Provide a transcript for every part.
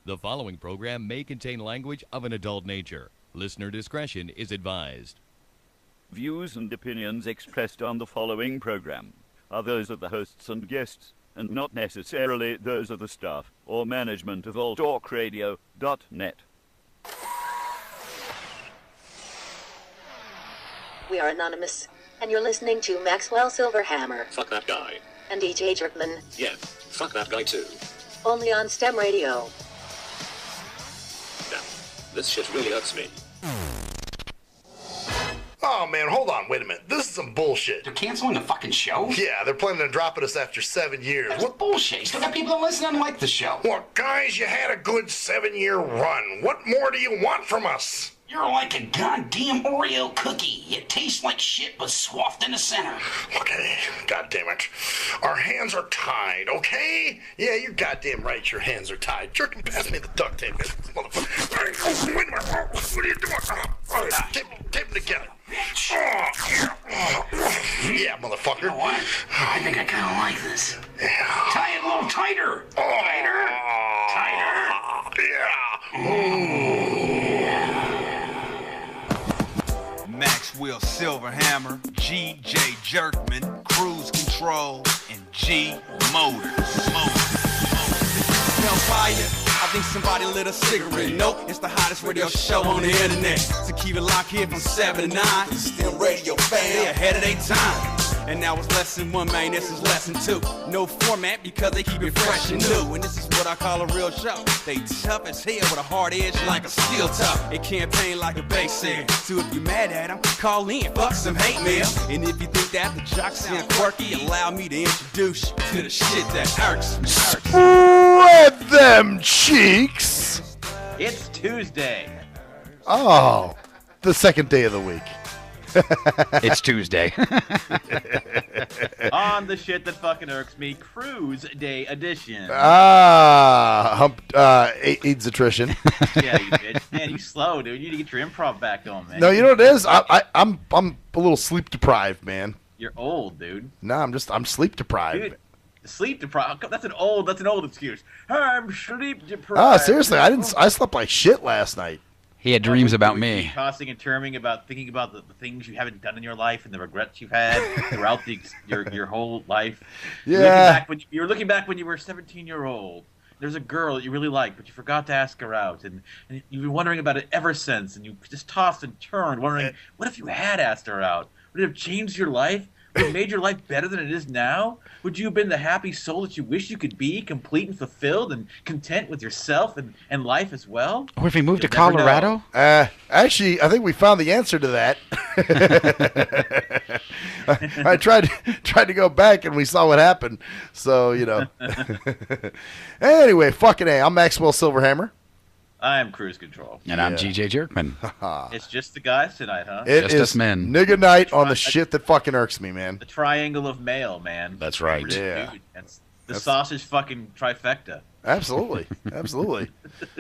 The following program may contain language of an adult nature. Listener discretion is advised. Views and opinions expressed on the following program are those of the hosts and guests, and not necessarily those of the staff or management of alltalkradio.net. We are anonymous, and you're listening to Maxwell Silverhammer Fuck that guy. and DJ Jerkman, Yeah, fuck that guy too. only on STEM Radio. Damn, this shit really hurts me. Oh man, hold on, wait a minute. This is some bullshit. They're canceling the fucking show? Yeah, they're planning on dropping us after 7 years. That's bullshit. You still got people that listen and like the show. Well, guys, you had a good 7-year run. What more do you want from us? You're like a goddamn Oreo cookie. You taste like shit but swathed in the center. Okay, goddamn it. Our hands are tied, okay? Yeah, you're goddamn right, your hands are tied. Jerkin, pass me the duct tape. Motherfucker. Wait a minute. What are you doing? Tape them together. Yeah, motherfucker. You know what? I think I kind of like this. Yeah. Tie it a little tighter. Tighter. Maxwell Silverhammer, G.J. Jerkman, Cruise Control, and G Motors. Hellfire, I think somebody lit a cigarette. Nope, it's the hottest radio show on the internet. So keep it locked here from 7 to 9. STIM Radio fam, they ahead of their time. And now it's lesson 1, man, this is lesson 2. No format because they keep it fresh and new. And this is what I call a real show. They tough as hell with a hard edge like a steel toe. They campaign like a base head. So if you mad at them, call in, fuck some hate mail. And if you think that the jocks sound quirky, allow me to introduce you to the shit that irks me. Spread them cheeks. It's Tuesday. Oh, the second day of the week. It's Tuesday. On the shit that fucking irks me, Cruise Day edition. AIDS attrition. Yeah, you bitch. Man, you slow, dude. You need to get your improv back on, man. No, you know what it is? I'm a little sleep deprived, man. You're old, dude. No, I'm sleep deprived. Dude, sleep deprived. That's an old excuse. I'm sleep deprived. Ah, seriously, I slept like shit last night. He had dreams about me. Tossing and turning about thinking about the things you haven't done in your life and the regrets you've had throughout your whole life. Yeah. You're looking back when you were a 17-year-old. There's a girl that you really like, but you forgot to ask her out, and you've been wondering about it ever since, and you just tossed and turned, wondering, what if you had asked her out? Would it have changed your life? Would it have made your life better than it is now? Would you have been the happy soul that you wish you could be, complete and fulfilled and content with yourself and life as well? Or if he moved to Colorado? Actually, I think we found the answer to that. I tried to go back, and we saw what happened. So, you know. Anyway, fucking A. I'm Maxwell Silverhammer. I'm Cruise Control. And I'm G.J. Jerkman. It's just the guys tonight, huh? It Just is us men. nigga night on the shit that fucking irks me, man. The triangle of male, man. That's right. Yeah. Dude, that's the sausage fucking trifecta. Absolutely. Absolutely.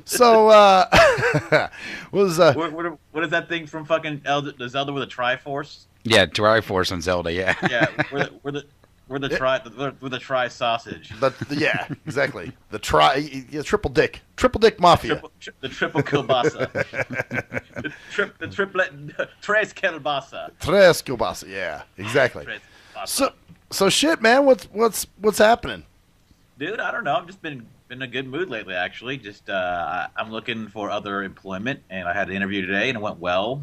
So, what is What is that thing from fucking the Zelda with a Triforce? Yeah, Triforce on Zelda, yeah. Yeah, we're the tri sausage. yeah, exactly. The triple dick mafia. The triple kielbasa. the triplet tres kielbasa. Tres kielbasa. Yeah, exactly. Tres kielbasa. So shit, man. What's happening? Dude, I don't know. I've just been in a good mood lately. Actually, just I'm looking for other employment, and I had an interview today, and it went well.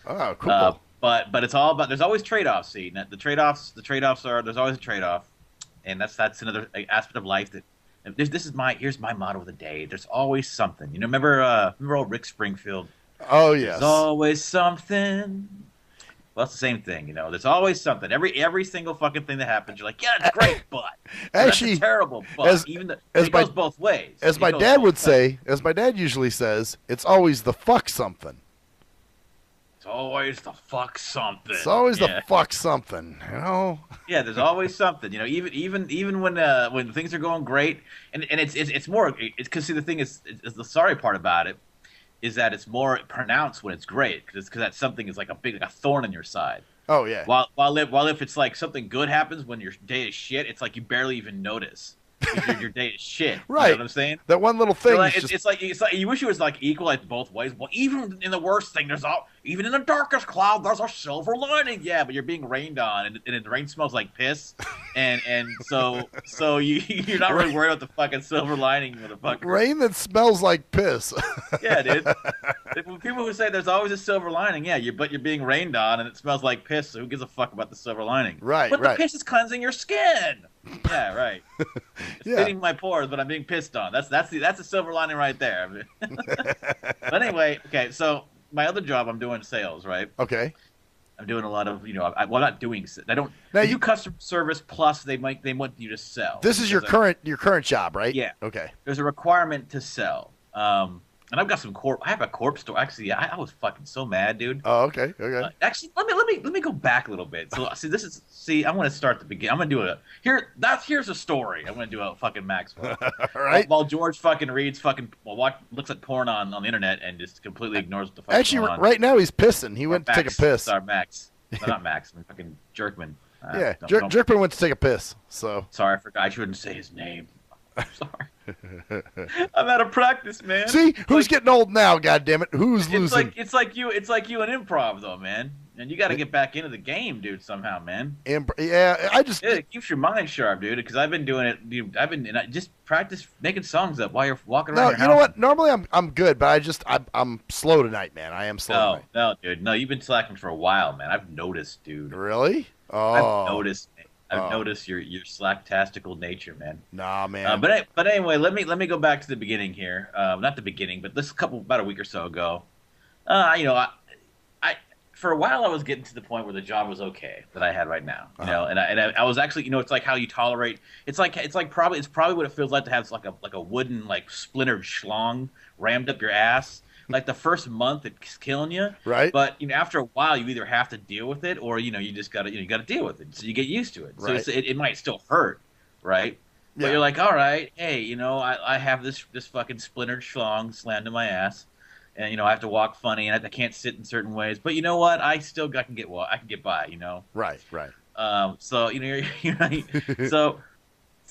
Oh, cool. But it's all about. There's always trade-offs. See, the trade-offs are there's always a trade-off, and that's another aspect of life that. Here's my motto of the day. There's always something. You know, remember old Rick Springfield? Oh yes. There's always something. Well, it's the same thing, you know. There's always something. Every single fucking thing that happens, you're like, yeah, it's great, but actually, that's a terrible. But it goes both ways. As my dad would say, as my dad usually says, it's always the fuck something. It's always the fuck something. It's always the fuck something, you know. Yeah, there's always something, you know. Even when things are going great, and it's more because see the thing is the sorry part about it is that it's more pronounced when it's great because that something is like a thorn in your side. Oh yeah. While if it's like something good happens when your day is shit, it's like you barely even notice. because your day is shit. Right. You know what I'm saying? That one little thing. So, like, is it's like you wish it was like equal, like both ways. Well, even in the worst thing, even in the darkest cloud, there's a silver lining. Yeah, but you're being rained on, and the rain smells like piss, and so you're not really worried about the fucking silver lining, motherfucker. Rain that smells like piss. Yeah, dude. People who say there's always a silver lining, yeah, but you're being rained on and it smells like piss, so who gives a fuck about the silver lining? Right, but right. the piss is cleansing your skin. Yeah, right. It's Yeah. thinning my pores, but I'm being pissed on. That's a silver lining right there. But anyway, okay, so my other job, I'm doing sales, right? Okay. I'm doing a lot of, I'm not doing. I don't. Now I do customer service plus they want you to sell. This is your current job, right? Yeah. Okay. There's a requirement to sell. And I've got some I have a corp store. Actually, I was fucking so mad, dude. Oh, okay. Okay. Actually, let me go back a little bit. So I'm going to start the beginning. I'm going to do here's a story. I'm going to do a fucking Maxwell. All right. While George fucking reads looks at porn on the internet and just completely ignores what the fuck. Actually, right now he's pissing. He went to take a piss. Sorry, Max. No, not Max. I'm fucking Jerkman. Yeah, Jerkman went to take a piss. So sorry, I forgot. I shouldn't say his name. I'm sorry. I'm out of practice, man. See, who's getting old now? God damn it, who's losing? It's like you in improv, though, man. And you got to get back into the game, dude. Somehow, man. It keeps your mind sharp, dude. Because I've been doing it. Dude, I just practice making songs up while you're walking around. No, your you know house. what? Normally I'm good, but I'm slow tonight, man. I am slow tonight. No, dude. No, you've been slacking for a while, man. I've noticed, dude. Really? Oh. I've noticed. I've noticed your slack-tastical nature, man. Nah, man. But anyway, let me go back to the beginning here. Not the beginning, but about a week or so ago. I for a while I was getting to the point where the job was okay that I had right now. You know, and I was actually, it's like how you tolerate. It's probably what it feels like to have like a wooden splintered schlong rammed up your ass. Like the first month, it's killing you, right? But after a while, you either have to deal with it, or you just gotta deal with it. So you get used to it. So right. it might still hurt, right? Yeah. But you're like, all right, hey, I have this fucking splintered schlong slammed to my ass, and I have to walk funny, and I can't sit in certain ways. But you know what? I can get by. Right, right. So you're right. So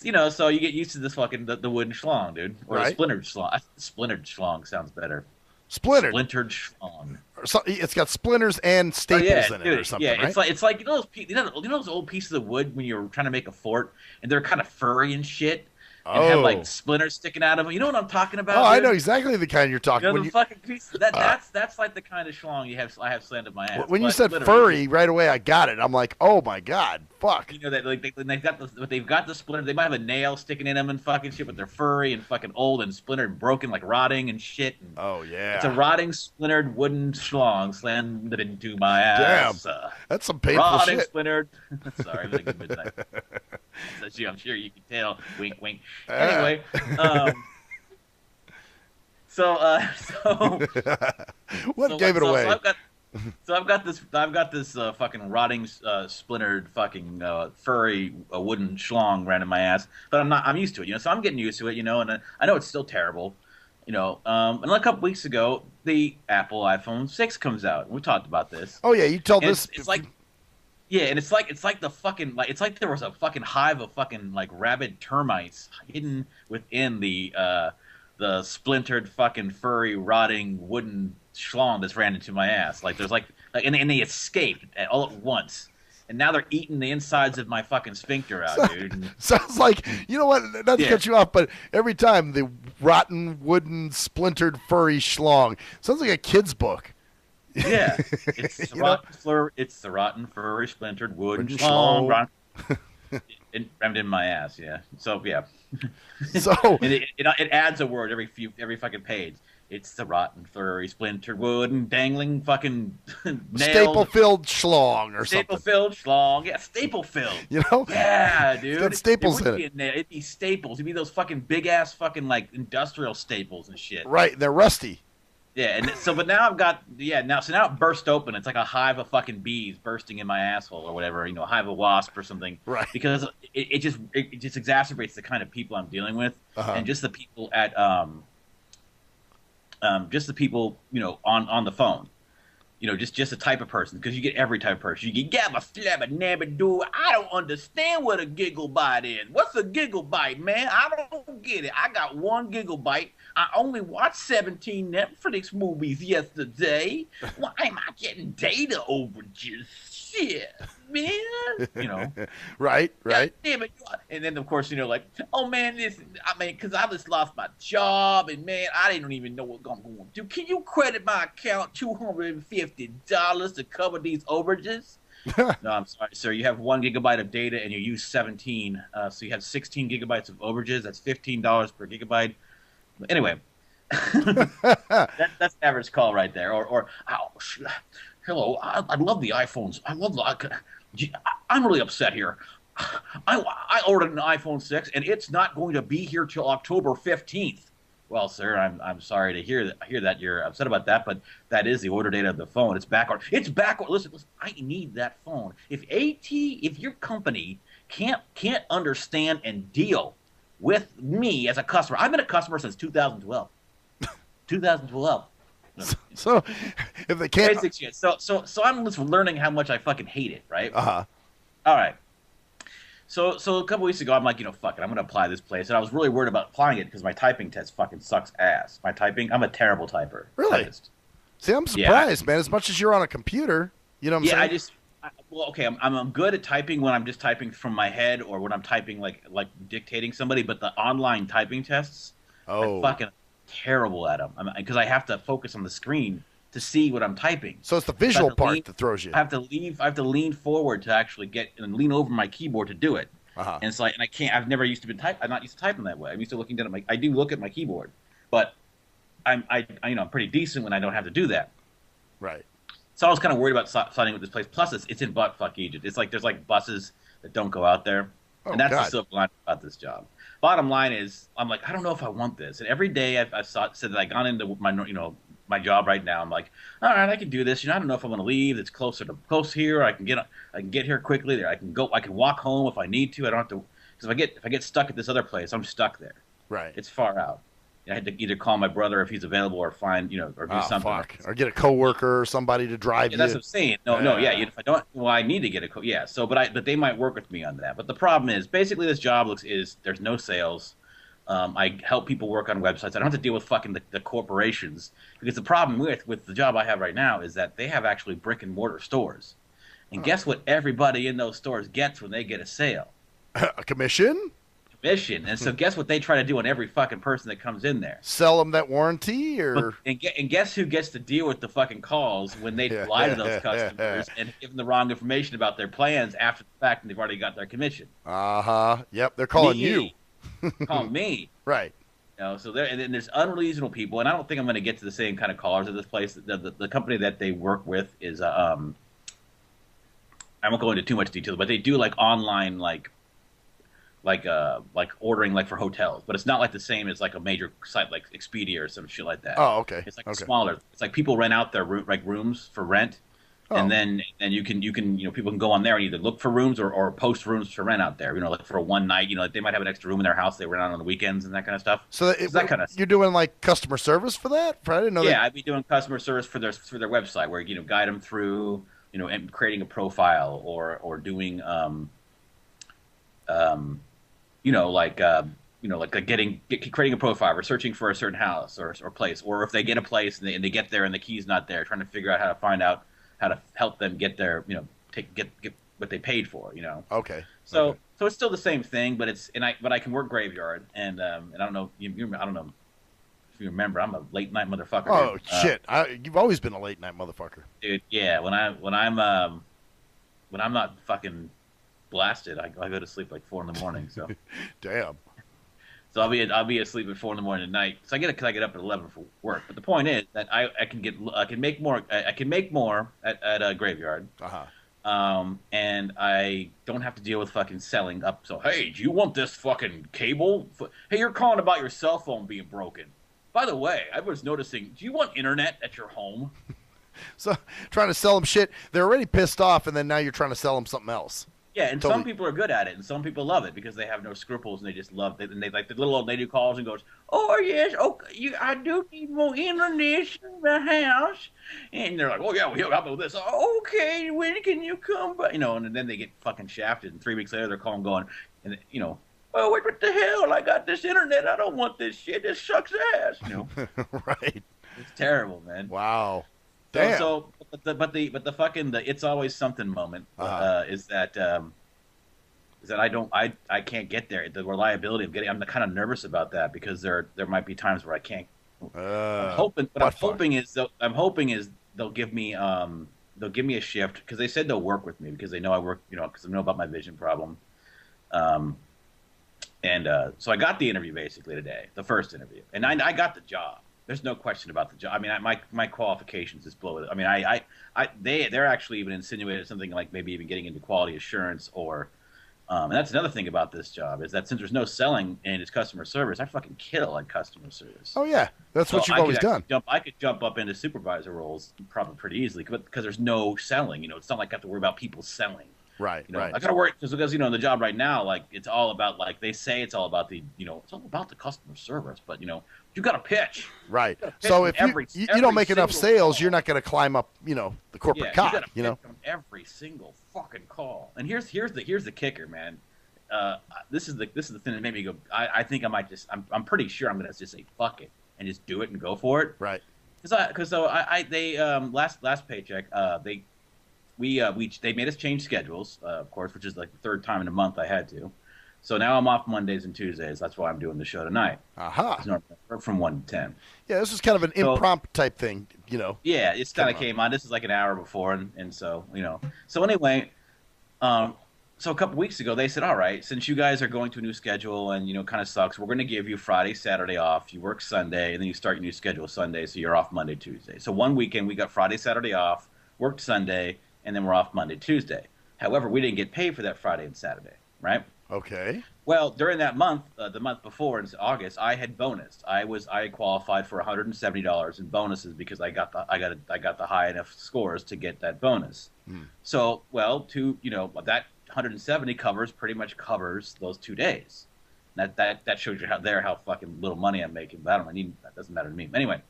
you get used to this fucking the wooden schlong, dude, or right. a splintered schlong. Splintered schlong sounds better. Splintered schlong. So it's got splinters and staples in it, or something. Yeah, right? it's like those old pieces of wood when you're trying to make a fort, and they're kind of furry and shit, and have like splinters sticking out of them. You know what I'm talking about? Oh, dude? I know exactly the kind you're talking. The fucking piece that's like the kind of schlong I have slammed up my ass. When you said furry, right away I got it. I'm like, oh my god, fuck. That they've got the splinter. They might have a nail sticking in them and fucking shit, but they're furry and fucking old and splintered and broken, like rotting and shit. And oh yeah, it's a rotting, splintered wooden schlong slammed into my ass. Damn, that's some painful rotting, shit. Splintered. Sorry, it was like midnight. I'm sure you can tell. Wink, wink. Anyway, what gave it away? I've got this fucking rotting, splintered, fucking furry wooden schlong ran in my ass, but I'm used to it, So I'm getting used to it, and I know it's still terrible, and a couple weeks ago, the Apple iPhone 6 comes out. We talked about this. Oh yeah, you told this. It's like. Yeah, and it's like the fucking it's like there was a fucking hive of fucking rabid termites hidden within the splintered fucking furry rotting wooden schlong that's ran into my ass. Like there's and they escaped all at once. And now they're eating the insides of my fucking sphincter out, dude. Sounds like, you know what, not to cut you off, but every time the rotten wooden splintered furry schlong sounds like a kid's book. Yeah, it's the rotten furry splintered wooden schlong rammed in my ass. Yeah, so yeah. So and it adds a word every fucking page. It's the rotten furry splintered wooden dangling fucking staple filled schlong or staple filled schlong. Yeah, staple filled. Yeah, dude. It's got staples in it. It'd be staples. It'd be those fucking big ass fucking industrial staples and shit. Right, they're rusty. Yeah, and but now I've got now it burst open. It's like a hive of fucking bees bursting in my asshole or whatever, a hive of wasp or something. Right. Because it just exacerbates the kind of people I'm dealing with, and just the people at just the people on the phone. just a type of person, because you get every type of person. You get gabba flabba nabba doo. I don't understand what a gigabyte is. What's a gigabyte, man? I don't get it. I got 1 gigabyte. I only watched 17 Netflix movies yesterday. Why am I getting data overages? Shit, man. Right. God damn it. And then, of course, like, oh, man, because I just lost my job, and, man, I didn't even know what I'm going to do. Can you credit my account $250 to cover these overages? No, I'm sorry, sir. You have 1 gigabyte of data, and you use 17. So you have 16 gigabytes of overages. That's $15 per gigabyte. Anyway, that's an average call right there. Hello, I love the iPhones. I'm really upset here. I ordered an iPhone 6, and it's not going to be here till October 15th. Well, sir, I'm sorry to hear that you're upset about that, but that is the order date of the phone. It's back ordered. It's back ordered. Listen, I need that phone. If your company can't understand and deal with me as a customer, I've been a customer since 2012. 2012. So if they can't, 6 years. So I'm just learning how much I fucking hate it, right? All right. So a couple weeks ago, I'm like, fuck it, I'm gonna apply this place, and I was really worried about applying it because my typing test fucking sucks ass. I'm a terrible typer. Really? Typist. See, I'm surprised, man. As much as you're on a computer, you know what I'm saying? I'm good at typing when I'm just typing from my head or when I'm typing like dictating somebody, but the online typing tests, I'm fucking terrible at them because I have to focus on the screen to see what I'm typing. So it's the visual part that throws you. I have to lean forward to actually lean over my keyboard to do it. And it's like, and I can't. I'm not used to typing that way. I'm used to looking down at I do look at my keyboard, but I'm pretty decent when I don't have to do that. Right. So I was kind of worried about signing with this place. Plus, it's in buttfuck Egypt. It's like there's like buses that don't go out there, and that's the silver line about this job. Bottom line is, I'm like, I don't know if I want this. And every day I've said that I gone into my job right now. I'm like, all right, I can do this. I don't know if I'm going to leave. It's close here. I can get here quickly. I can walk home if I need to. I don't have to, because if I get stuck at this other place, I'm stuck there. Right. It's far out. I had to either call my brother if he's available or find, or do something. Fuck. Or get a coworker or somebody to drive you. That's what I'm saying. If I don't, I need to get a but they might work with me on that. But the problem is, basically, this job there's no sales. I help people work on websites. I don't have to deal with fucking the corporations, because the problem with the job I have right now is that they have actually brick and mortar stores, and guess what? Everybody in those stores gets when they get a sale. A commission. And so guess what they try to do on every fucking person that comes in there? Sell them that warranty, or and guess who gets to deal with the fucking calls when they lie to those customers and give them the wrong information about their plans after the fact, and they've already got their commission. Yep, they're calling you. Call me. Right. So there's unreasonable people, and I don't think I'm going to get to the same kind of callers at this place. The company that they work with is I won't go into too much detail, but they do like online like ordering like for hotels, but it's not like the same as like a major site like Expedia or some shit like that. Oh, okay. It's like smaller. It's like people rent out their rooms for rent, and then you can people can go on there and either look for rooms or post rooms to rent out there. Like for a one night. Like they might have an extra room in their house they rent out on the weekends and that kind of stuff. So that kind of you're doing like customer service for that? I didn't know. Yeah, I'd be doing customer service for their website where guide them through and creating a profile or doing creating a profile or searching for a certain house or place, or if they get a place and they get there and the key's not there, trying to figure out how to find out how to help them get their get what they paid for. Okay. So it's still the same thing, but I can work graveyard and I don't know I don't know if you remember, I'm a late night motherfucker. Oh shit! You've always been a late night motherfucker, dude. Yeah, when I'm not fucking blasted, I go to sleep like 4 a.m. So damn. So I'll be asleep at 4 a.m. at night. So I get up at 11 for work. But the point is that I can make more at a graveyard. And I don't have to deal with fucking selling up. So hey, do you want this fucking cable? Hey, you're calling about your cell phone being broken. By the way, I was noticing. Do you want internet at your home? So trying to sell them shit. They're already pissed off, and then now you're trying to sell them something else. Yeah, and Totally. some people are good at it, and some people love it because they have no scruples and they just love it. And they like the little old lady who calls and goes, "Oh yes, I do need more internet in the house," and they're like, "Oh yeah, well, how about this? Okay, when can you come by?" And then they get fucking shafted, and 3 weeks later they're calling, going, and "Oh, what the hell? I got this internet. I don't want this shit. This sucks ass." Right. It's terrible, man. Wow. Damn. But the fucking it's always something moment is that I can't get there. The reliability of getting, I'm kind of nervous about that because there might be times where I can't. I'm hoping is they'll give me a shift because they said they'll work with me because they know I work, because they know about my vision problem. So I got the interview basically today, the first interview, and I got the job. There's no question about the job. I mean, my qualifications just blow it. I mean, they're actually even insinuated something like maybe even getting into quality assurance or, and that's another thing about this job is that since there's no selling and it's customer service, I fucking kill at customer service. Oh yeah, that's what you've always done. I could jump up into supervisor roles probably pretty easily because there's no selling. It's not like I have to worry about people selling. Right, right. I gotta worry because in the job right now, like it's all about they say it's all about the it's all about the customer service, but you got to pitch. Right. So if you don't make enough sales, you're not going to climb up, the corporate cog. You got to pitch on every single fucking call. And here's the kicker, man. This is the thing that made me go. I think I might just. I'm pretty sure I'm going to just say fuck it and just do it and go for it. Right. Because they last paycheck they made us change schedules, of course, which is like the third time in a month I had to. So now I'm off Mondays and Tuesdays. That's why I'm doing the show tonight. From 1 to 10. Yeah, this is kind of an impromptu type thing, Yeah, it's kind of came on. This is like an hour before, and so So anyway, so a couple weeks ago they said, all right, since you guys are going to a new schedule and kind of sucks, we're going to give you Friday, Saturday off. You work Sunday, and then you start your new schedule Sunday, so you're off Monday, Tuesday. So one weekend we got Friday, Saturday off, worked Sunday, and then we're off Monday, Tuesday. However, we didn't get paid for that Friday and Saturday, right? Okay. Well, during that month, the month before in August, I had bonused. I qualified for $170 in bonuses because I got the high enough scores to get that bonus. So, that 170 pretty much covers those 2 days. That shows you how fucking little money I'm making. But that doesn't matter to me. Anyway,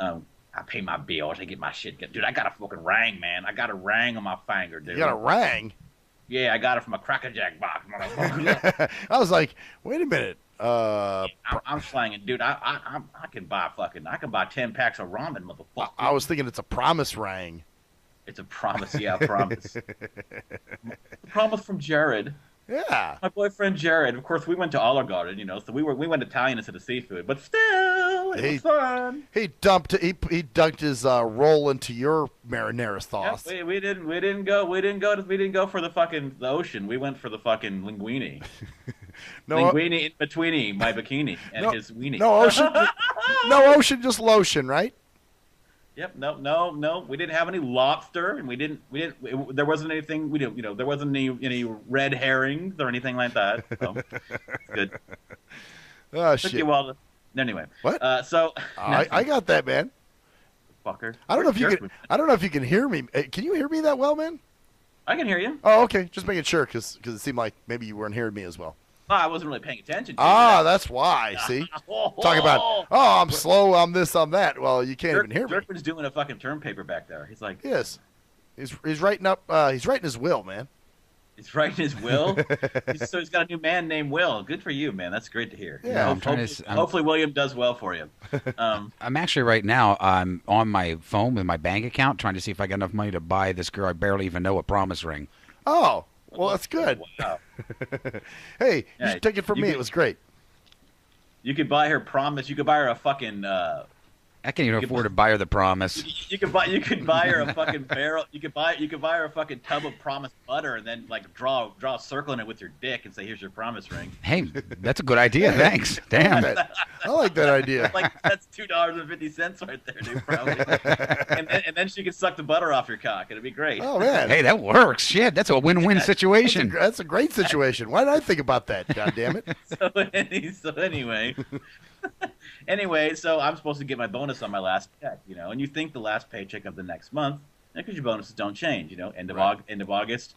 I pay my bills. I get my shit. Dude, I got a fucking ring, man. I got a ring on my finger, dude. You got a ring? Yeah, I got it from a Cracker Jack box, motherfucker. I was like, wait a minute. I'm slanging, dude. I can buy 10 packs of ramen, motherfucker. I was thinking it's a promise ring. It's a promise, yeah, promise. A promise from Jared. Yeah. My boyfriend Jared. Of course, we went to Olive Garden, so we went Italian instead of seafood, but still, it was fun. He dunked his roll into your marinara sauce. Yeah, we didn't go for the ocean. We went for the fucking linguine. Linguine in between my bikini and his weenie. No ocean. No ocean, just lotion, right? Yep. No. We didn't have any lobster, and there wasn't anything. There wasn't any red herrings or anything like that. So, good. Oh shit. Anyway. What? I got that, man. Fucker. I don't know if you can hear me. Can you hear me that well, man? I can hear you. Oh, okay. Just making sure, because it seemed like maybe you weren't hearing me as well. I wasn't really paying attention to that's why. See? Talk about, I'm slow, I'm this, I'm that. Well, you can't even hear me. Jerkman's doing a fucking term paper back there. He's like... Yes. He's writing up, he's writing his will, man. He's writing his will? So he's got a new man named Will. Good for you, man. That's great to hear. Yeah. Hopefully William does well for you. I'm actually right now, I'm on my phone with my bank account trying to see if I got enough money to buy this girl I barely even know a promise ring. Oh. Well, that's good. Wow. Hey, you should take it from me. It was great. You could buy her promise. You could buy her a fucking. I can't even afford to buy her the promise. You could buy her a fucking barrel. You could buy her a fucking tub of promise butter and then like draw a circle in it with your dick and say, "Here's your promise ring." Hey, that's a good idea. Thanks. Damn. I like that idea. That's $2.50 right there, dude. Probably. and then she can suck the butter off your cock. It'd be great. Oh man. Hey, that works. Shit, that's a win-win situation. That's a great situation. Why did I think about that? God damn it. So anyway. Anyway, so I'm supposed to get my bonus on my last check, and you think the last paycheck of the next month, because your bonuses don't change, end of August,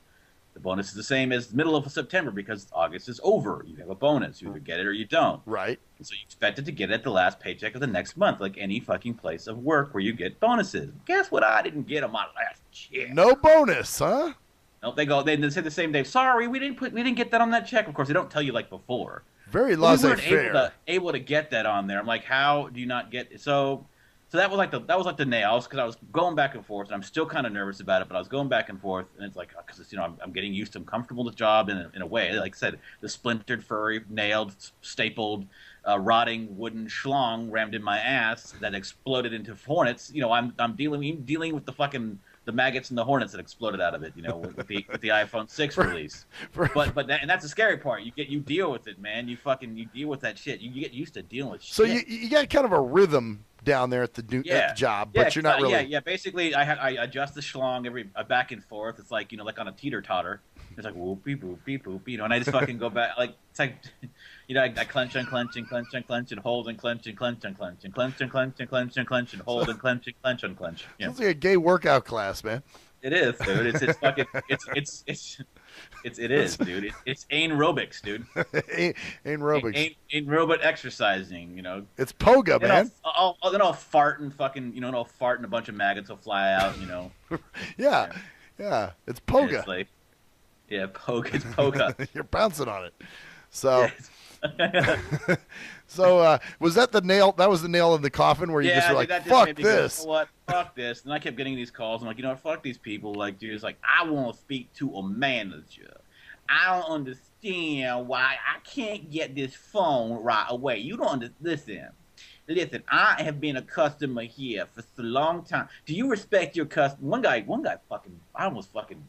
The bonus is the same as the middle of September because August is over. You have a bonus. You either get it or you don't. Right. And so you expected to get it at the last paycheck of the next month, like any fucking place of work where you get bonuses. Guess what? I didn't get on my last check. No bonus, huh? Nope. They say the same day. Sorry, we didn't get that on that check. Of course, they don't tell you like before. Very We weren't laissez-faire. able to get that on there. I'm like, how do you not get so? So that was like the nails because I was going back and forth, and I'm still kind of nervous about it. But I was going back and forth, and it's like because I'm getting used to, I'm comfortable with the job in a way. Like I said, the splintered, furry, nailed, stapled, rotting wooden schlong rammed in my ass that exploded into hornets. I'm dealing with the maggots and the hornets that exploded out of it. With the iPhone 6 release. And that's the scary part. You deal with it, man. You deal with that shit. You get used to dealing with shit. So you got kind of a rhythm down there at the job, but you're not really. Yeah. Basically, I adjust the schlong back and forth. It's like like on a teeter-totter. It's like whoopie boopie boopie, and I just fucking go back like it's like I clench and clench and clench and clench and hold and clench and clench and clench and clench and clench and clench and clench and hold and clench and clench and clench. Sounds like a gay workout class, man. It is, dude. It's fucking it is, dude. It's aerobics, dude. Aerobics. Aerobic exercising, It's poga, man. Then I'll fart and fucking, I'll fart and a bunch of maggots will fly out, Yeah. It's poga. It's like, poga. It's poga. You're bouncing on it. So, was that the nail? That was the nail in the coffin where you just were like, "Fuck this." You know what? Fuck this. And I kept getting these calls. I'm like, fuck these people. Like, dude, it's like I want to speak to a manager. I don't understand why I can't get this phone right away. You don't listen. I have been a customer here for so long time. Do you respect your customer? One guy fucking, I almost fucking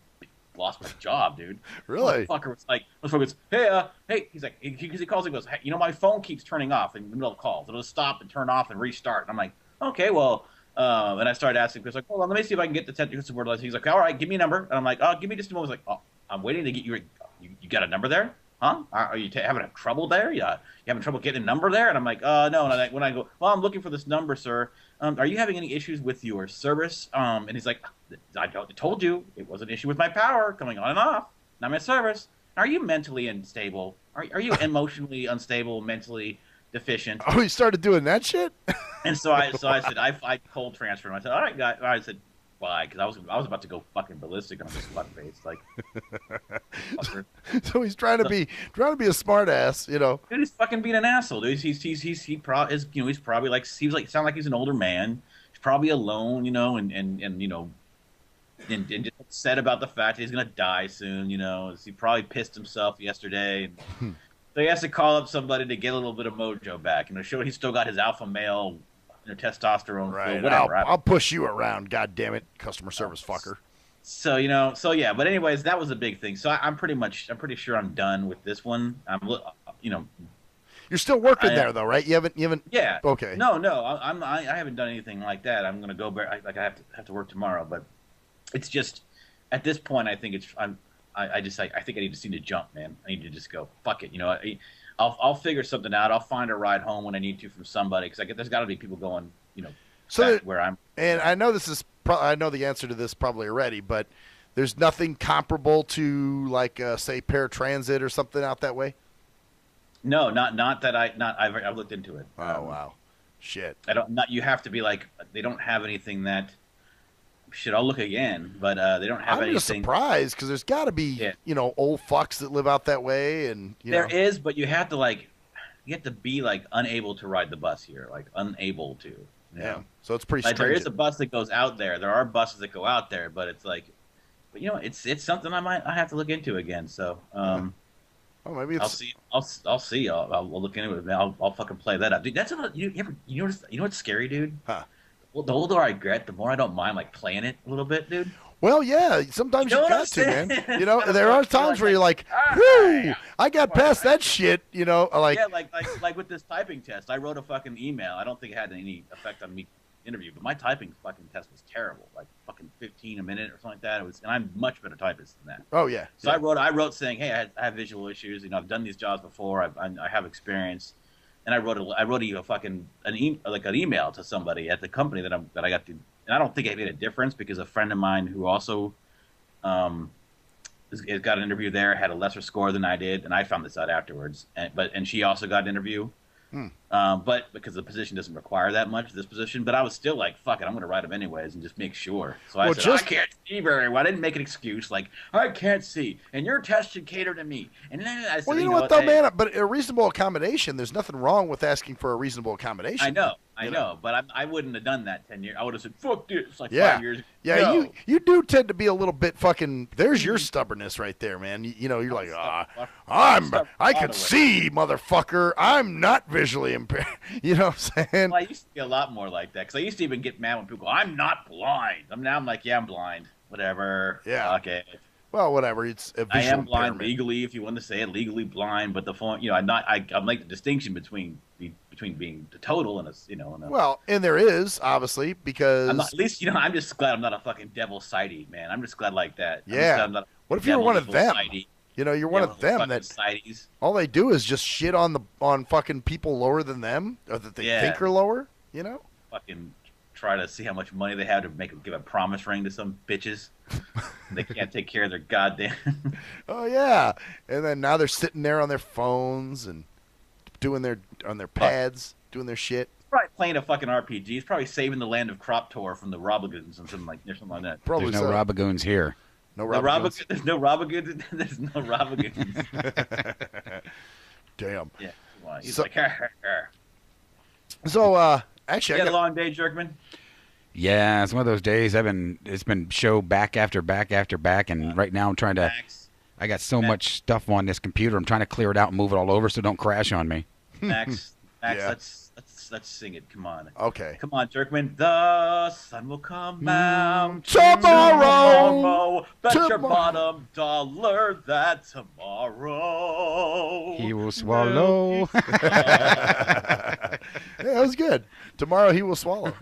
lost my job, dude. Really? Motherfucker was, hey, he's like, because he calls and goes, hey, my phone keeps turning off in the middle of calls. It'll stop and turn off and restart. And I'm like, okay, well, and I started asking, he's like, hold on, let me see if I can get the technical support list. He's like, all right, give me a number. And I'm like, oh, give me just a moment. He's like, oh, I'm waiting to get you got a number there? Huh? Are you having trouble there? You having trouble getting a number there? And I'm like, no. And when I go, well, I'm looking for this number, sir. Are you having any issues with your service? And he's like, I told you it was an issue with my power coming on and off, not my service. Are you mentally unstable? Are you emotionally unstable, mentally deficient? Oh, he started doing that shit? And so I said, I cold transferred him. I said, all right, guys. I said, why? Because I was about to go fucking ballistic on this fuckface. Like, so he's trying to be a smart ass, Dude, he's fucking being an asshole, dude. He's probably like sound like he's an older man. He's probably alone, and just upset about the fact that he's gonna die soon. He probably pissed himself yesterday. So he has to call up somebody to get a little bit of mojo back. Show he's still got his alpha male. Testosterone, right? Whatever. I'll push you around. God damn it, customer service fucker. So yeah. But anyways, that was a big thing. So I'm pretty sure I'm done with this one. You're still working there though, right? You haven't. Yeah. Okay. No. I haven't done anything like that. I'm gonna go back. I have to work tomorrow. But it's just at this point, I think I think I just need to jump, man. I need to just go. Fuck it. I'll figure something out. I'll find a ride home when I need to from somebody because there's got to be people going, where I'm. And I know I know the answer to this probably already, but there's nothing comparable to like say paratransit or something out that way. No, not that I've looked into it. Oh wow, shit. You have to be like they don't have anything that. Shit, I'll look again, but they don't have anything. I'm just surprised because there's got to be, old fucks that live out that way, and there is, but you have to be like unable to ride the bus here, like unable to. Yeah, so it's pretty. Like there is a bus that goes out there. There are buses that go out there, but it's like, it's something I have to look into again. So, well, maybe I'll see. I'll look into it. I'll fucking play that up, dude. That's you know what's scary, dude? Huh. Well, the older I get, the more I don't mind like playing it a little bit, dude. Well, yeah, sometimes you got to, man. There are times where you're like, "Whoo, I got past that shit." Like with this typing test, I wrote a fucking email. I don't think it had any effect on me interview, but my typing fucking test was terrible, like fucking 15 a minute or something like that. And I'm much better typist than that. Oh yeah. So I wrote saying, "Hey, I have visual issues. I've done these jobs before. I have experience." And I wrote you an email to somebody at the company that I got to, and I don't think it made a difference because a friend of mine who also It got an interview there, had a lesser score than I did, and I found this out afterwards. And she also got an interview. But because the position doesn't require that much, this position, but I was still like, fuck it, I'm going to write them anyways and just make sure. So I said, I can't see very well. I didn't make an excuse like, I can't see, and your test should cater to me. And then I said, well, you know what, though, man? But a reasonable accommodation, there's nothing wrong with asking for a reasonable accommodation. I know, but I wouldn't have done that 10 years. I would have said, fuck this, like 5 years ago. Yeah, No. you do tend to be a little bit fucking. There's your stubbornness right there, man. You're like, I could see, motherfucker. I'm not visually impaired. You know what I'm saying? Well, I used to be a lot more like that because I used to even get mad when people go, I'm not blind. Now I'm like, yeah, I'm blind. Whatever. Yeah. Okay. Well, whatever. It's a visual I am blind impairment. legally, if you want to say it, legally blind. But the phone, I'm not. I make the distinction between being the total and Well, and there is obviously because I'm not, at least I'm just glad I'm not a fucking devil sighty man. I'm just glad like that. Yeah. What if you're one of them? You're one of them that sighties. All they do is just shit on fucking people lower than them or that they think are lower. Fucking try to see how much money they have to give a promise ring to some bitches. They can't take care of their goddamn. Oh yeah, and then now they're sitting there on their phones and doing on their pads, doing their shit. Probably playing a fucking RPG. He's probably saving the land of Crop Tour from the Robogoons and something like that. Probably There's no Robogoons here. No Robogoons. There's no Robogoons. There's no Robogoons. Damn. Yeah. He's So- like. So actually, You had a long day, Jerkman. Yeah, it's one of those days. It's been show back after back after back, and right now I'm trying to. I got so much stuff on this computer. I'm trying to clear it out and move it all over so don't crash on me. Max, Yeah. let's sing it. Come on. Okay. Come on, Jerkman. The sun will come out tomorrow. Bet your bottom dollar that tomorrow He will swallow. Yeah, that was good. Tomorrow he will swallow.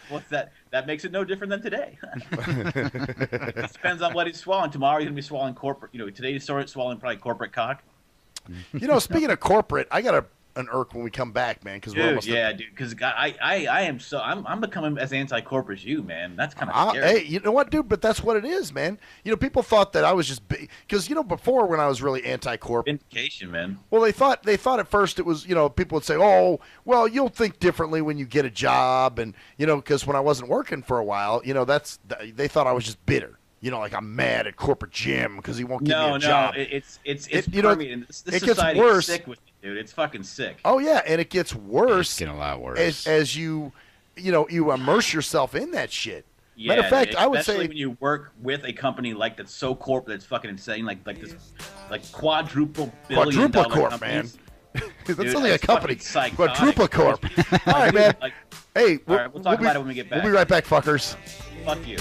What's that? That makes it no different than today. It depends on what he's swallowing. Tomorrow he's gonna be swallowing corporate. Today he's swallowing probably corporate cock. Speaking of corporate, I got an irk when we come back, man. Because we're almost dude. Because I'm becoming as anti-corporate as you, man. That's kind of scary. Hey, you know what, dude? But that's what it is, man. People thought that I was just because before when I was really anti-corp. Vindication, man. Well, they thought at first it was people would say, oh, well, you'll think differently when you get a job, and because when I wasn't working for a while, they thought I was just bitter. Like I'm mad at corporate Jim because he won't give me a job. It's it gets worse. Sick with it, dude. It's fucking sick. Oh yeah, and it gets worse. It's getting a lot worse as you immerse yourself in that shit. Yeah, Matter of fact, dude, I would especially say when you work with a company like that's so corporate that's fucking insane, like this, like quadruple Quadruple Corp, companies. man. That's Dude, only a that's company. fucking Quadruple Corp. All right, man. Hey, all right, we'll talk about it when we get back. We'll be right back, fuckers. Fuck you.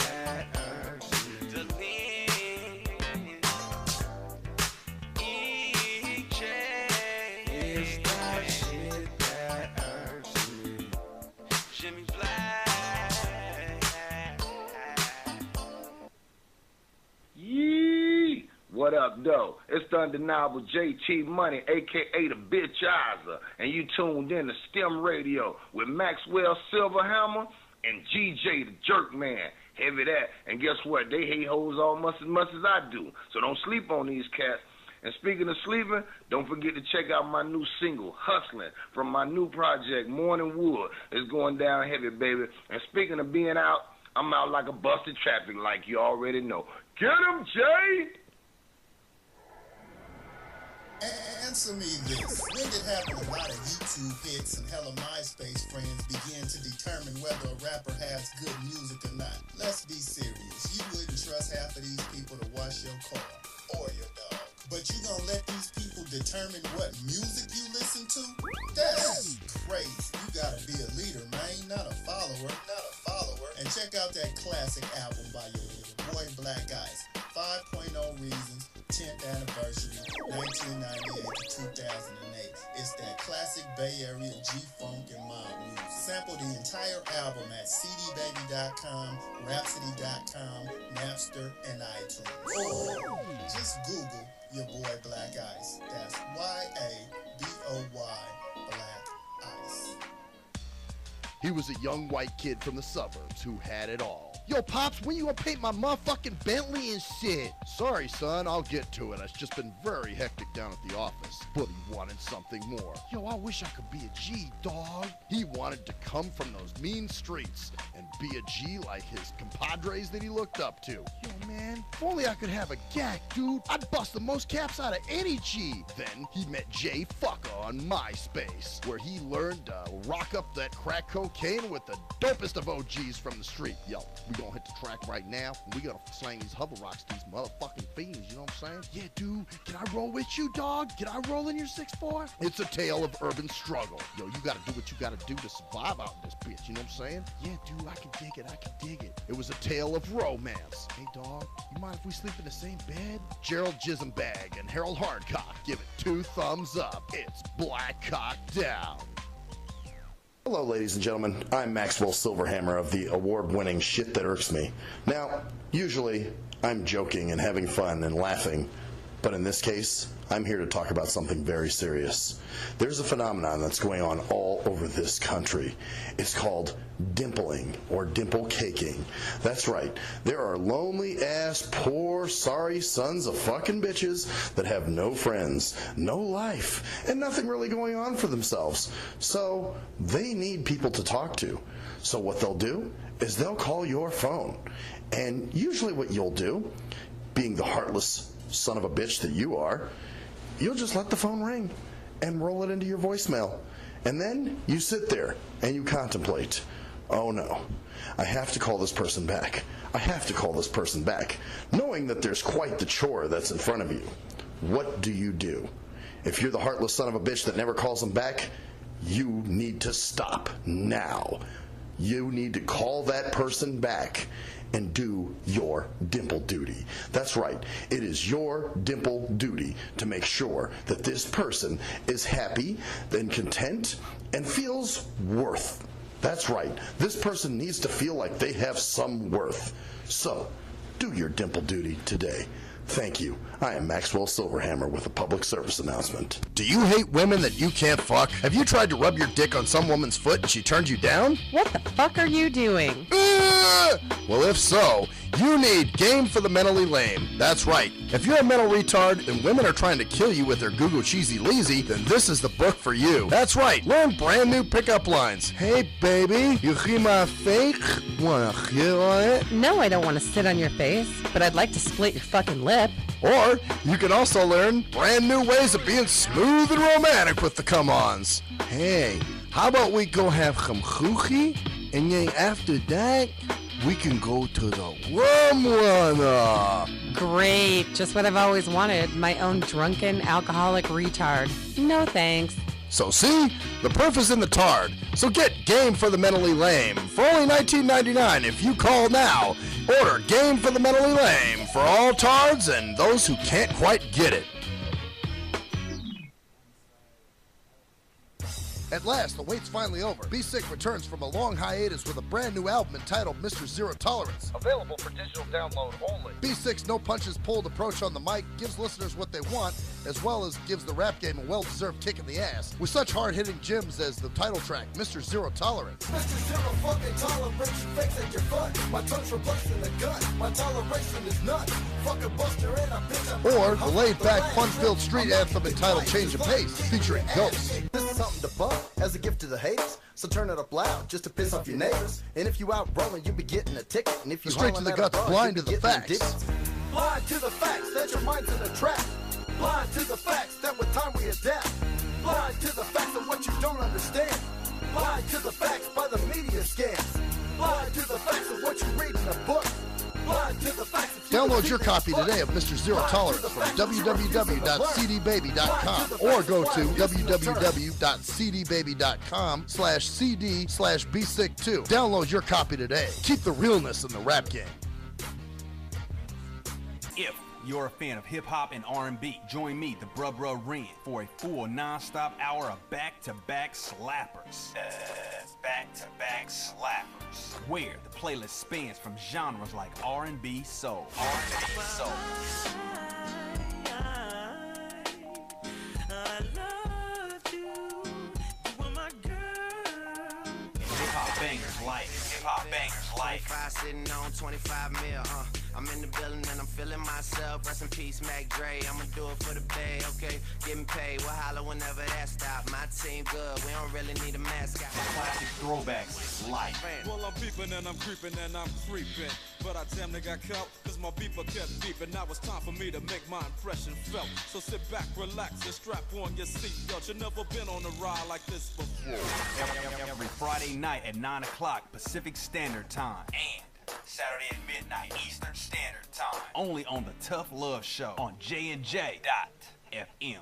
What up, though? It's the undeniable JT Money, a.k.a. the Bitchizer, and you tuned in to STIM Radio with Maxwell Silverhammer and GJ the Jerkman. Heavy that, and guess what? They hate hoes almost as much as I do, so don't sleep on these cats. And speaking of sleeping, don't forget to check out my new single, Hustling, from my new project, Morning Wood. It's going down heavy, baby. And speaking of being out, I'm out like a busted traffic like you already know. Get him, Jay! Answer me this. When did having a lot of YouTube hits and hella MySpace friends begin to determine whether a rapper has good music or not? Let's be serious. You wouldn't trust half of these people to wash your car or your dog. But you gonna let these people determine what music you listen to? That's crazy. You gotta be a leader, man, not a follower. And check out that classic album by your boy Black Ice, 5.0 Reasons, 10th anniversary, 1998 to 2008. It's that classic Bay Area G-Funk and mob music. Sample the entire album at cdbaby.com, rhapsody.com, Napster, and iTunes. Or just Google your boy Black Ice. That's Y-A-B-O-Y, Black Ice. He was a young white kid from the suburbs who had it all. Yo, Pops, when you gonna paint my motherfucking Bentley and shit? Sorry, son, I'll get to it. It's just been very hectic down at the office. But he wanted something more. Yo, I wish I could be a G, dog. He wanted to come from those mean streets and be a G like his compadres that he looked up to. Yo, man, if only I could have a gack, dude. I'd bust the most caps out of any G. Then he met Jay Fucker on MySpace, where he learned to rock up that crack cocaine with the dopest of OGs from the street. Yo, we gonna hit the track right now, and we gonna slang these hover rocks to these motherfucking fiends, you know what I'm saying? Yeah, dude, can I roll with you, dog? Can I roll in your 6'4"? It's a tale of urban struggle. Yo, you gotta do what you gotta do to survive out in this bitch, you know what I'm saying? Yeah, dude, I can dig it, I can dig it. It was a tale of romance. Hey, dog, you mind if we sleep in the same bed? Gerald Jismbag and Harold Hardcock give it 2 thumbs up. It's Black Cock Down. Hello, ladies and gentlemen. I'm Maxwell Silverhammer of the award-winning Shit That Irks Me. Now, usually, I'm joking and having fun and laughing, but in this case, I'm here to talk about something very serious. There's a phenomenon that's going on all over this country. It's called dimpling or dimple caking. That's right. There are lonely-ass, poor, sorry sons of fucking bitches that have no friends, no life, and nothing really going on for themselves. So they need people to talk to. So what they'll do is they'll call your phone. And usually what you'll do, being the heartless son of a bitch that you are, you'll just let the phone ring and roll it into your voicemail. And then you sit there and you contemplate, oh no, I have to call this person back. I have to call this person back, knowing that there's quite the chore that's in front of you. What do you do? If you're the heartless son of a bitch that never calls them back, you need to stop now. You need to call that person back and do your dimple duty. That's right. It is your dimple duty to make sure that this person is happy and content and feels worth. That's right. This person needs to feel like they have some worth. So, do your dimple duty today. Thank you. I am Maxwell Silverhammer with a public service announcement. Do you hate women that you can't fuck? Have you tried to rub your dick on some woman's foot and she turned you down? What the fuck are you doing? Well, if so, you need Game for the Mentally Lame. That's right. If you're a mental retard and women are trying to kill you with their Google Cheesy Leezy, then this is the book for you. That's right. Learn brand new pickup lines. Hey, baby, you hear my fake? Wanna hit on it? No, I don't want to sit on your face, but I'd like to split your fucking lip. Or you can also learn brand new ways of being smooth and romantic with the come-ons. Hey, how about we go have some choochie, and then after that, we can go to the rum runner. Great, just what I've always wanted, my own drunken alcoholic retard. No thanks. So see, the proof is in the tard. So get Game for the Mentally Lame for only $19.99 if you call now. Order Game for the Mentally Lame for all tards and those who can't quite get it. At last, the wait's finally over. Be Sick returns from a long hiatus with a brand new album entitled Mr. Zero Tolerance. Available for digital download only. Be Sick's no punches pulled approach on the mic gives listeners what they want, as well as gives the rap game a well-deserved kick in the ass. With such hard-hitting gems as the title track, Mr. Zero Tolerance. Mr. Zero fucking tolerance, you fakes at your front. My tongue's replacing the gun. My toleration is none. Fucking buster and a bitch. Or the laid-back, fun-filled street anthem entitled Change of Pace, featuring Ghosts. This is something to bump as a gift to the haters. So turn it up loud just to piss off your neighbors. And if you out rolling, you'll be getting a ticket. And if you Straight to the guts, blind to the facts. Blind to the facts that your mind's in a trap. Blind to the facts that with time we adapt. Blind to the facts of what you don't understand. Blind to the facts by the media scams. Blind to the facts of what you read in a book. Blind to the facts. Download your copy today of Mr. Zero Tolerance from www.cdbaby.com or go to www.cdbaby.com/cd/bsick2. Download your copy today. Keep the realness in the rap game. If you're a fan of hip-hop and R&B, join me, the Brubra Ren, for a full non-stop hour of back-to-back slappers. Back-to-back slappers. Where the playlist spans from genres like R&B, soul. R&B, soul. Hip-hop bangers life. Hip-hop bangers life. 25 sitting on 25 mil, I'm in the building and I'm feeling myself. Rest in peace, Mac Dre. I'ma do it for the bay, okay? Getting paid, we'll holler whenever that stop. My team good, we don't really need a mascot. Classic throwbacks life. Well, I'm peeping and I'm creeping and I'm creeping. But I damn near got caught, cause my beeper kept beeping. Now it's time for me to make my impression felt. So sit back, relax, and strap on your seatbelt. You've never been on a ride like this before. Every Friday night at 9 o'clock Pacific Standard Time. And Saturday at midnight Eastern Standard Time. Only on the Tough Love Show on JNJ.FM.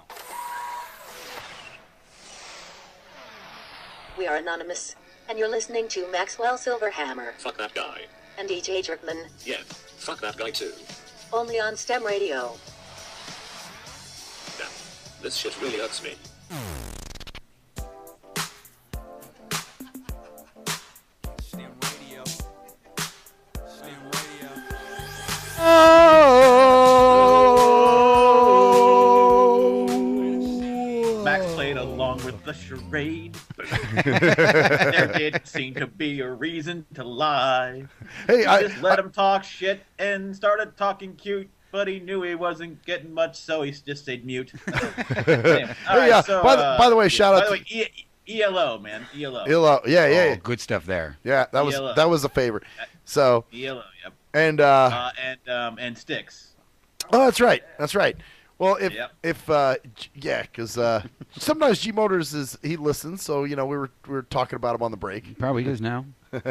We are anonymous, and you're listening to Maxwell Silverhammer Fuck that guy. and DJ Jerkman, Yeah, fuck that guy too. only on STEM Radio. Damn, this shit really hurts me. STIM Radio. STIM Radio. Max played along with the charade. There didn't seem to be a reason to lie. Hey, He just let him talk shit and started talking cute, but he knew he wasn't getting much, so he just stayed mute. Anyway, all Hey, right, so, by the way, shout out by the to way, ELO, man, ELO. ELO. Yeah. Oh, good stuff there. Yeah, that ELO. was a favorite. So ELO, yep. and Sticks. oh, that's right. That's right. Well, if Yep. because sometimes G Motors he listens, so we were talking about him on the break. Probably does now.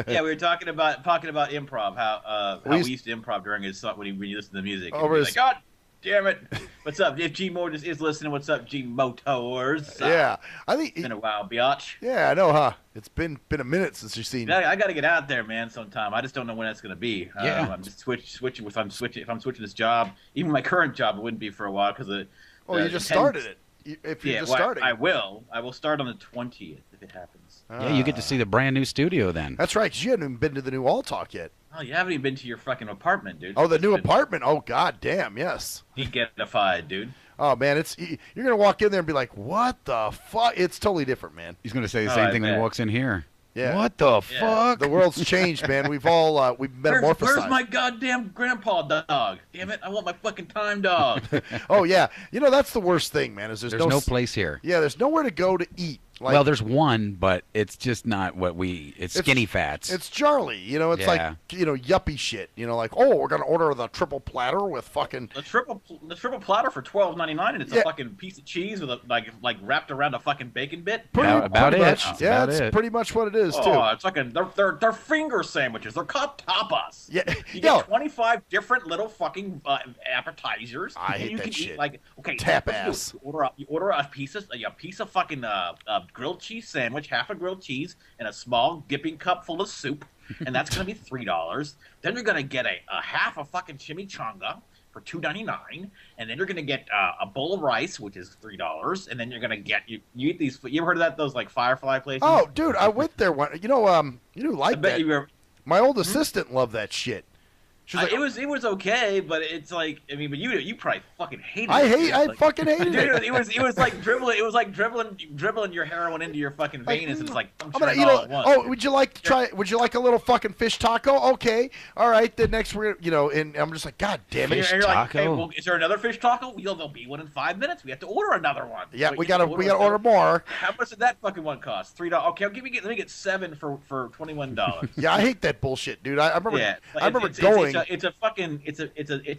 Yeah, we were talking about improv, how We we used to improv during his when you listen to the music. And Over he'd be his- like, God damn it! What's up? If G Motors is listening, what's up, G Motors? Yeah, I think It's been a while, biatch. Yeah, I know, huh? It's been a minute since you've seen. I got to get out there, man, sometime. I just don't know when that's going to be. Yeah. I'm just switching. If I'm switching this job, even my current job, it wouldn't be for a while because it. Oh, you just started it. If you're just starting, I will. I will start on the 20th if it happens. Yeah, you get to see the brand new studio then. That's right, 'cause you haven't even been to the new All Talk yet. Oh, you haven't even been to your fucking apartment, dude. Oh, the new apartment. Oh, god damn, yes. Get-ified, dude. Oh man, you're gonna walk in there and be like, "What the fuck?" It's totally different, man. He's going to say the same thing when he walks in here. Yeah. What the fuck? The world's changed, man. We've all we've metamorphosized. Where's my goddamn grandpa dog? Damn it! I want my fucking time dog. Oh yeah, that's the worst thing, man. Is There's no place here. Yeah, there's nowhere to go to eat. Like, Well, there's one, but it's just not what it's skinny fats. It's Charlie, it's like yuppie shit. Like, oh, we're gonna order the triple platter with fucking The triple platter for $12.99, and it's a fucking piece of cheese with a like wrapped around a fucking bacon bit. Pretty much. That's Yeah, about it's it. pretty much what it is too. Oh, it's like they're finger sandwiches. They're called tapas. Yeah, you get 25 different little fucking appetizers. I and hate you that can shit. Eat like Tap what you do, ass. You order a piece of fucking grilled cheese sandwich, half a grilled cheese, and a small dipping cup full of soup, and that's gonna be $3. Then you're gonna get a half a fucking chimichanga for $2.99, and then you're gonna get a bowl of rice, which is $3, and then you're gonna get you eat these. You ever heard of that? Those like Firefly places? Oh, dude, I went there one. You like that? My old assistant loved that shit. She was like, it was okay, but it's like but you probably fucking hated it. I fucking hated it. Dude, it was like dribbling your heroin into your fucking veins, and it's like I'm gonna, would you like to try? Would you like a little fucking fish taco? Okay, all right. Then next we're, and I'm just like, God damn it, and you're like, hey, well, is there another fish taco? There'll be one in 5 minutes. We have to order another one. Yeah, So we gotta order more. How much did that fucking one cost? $3. Okay, let me get 7 for $21. Yeah, I hate that bullshit, dude. I remember. Yeah, I remember going. It's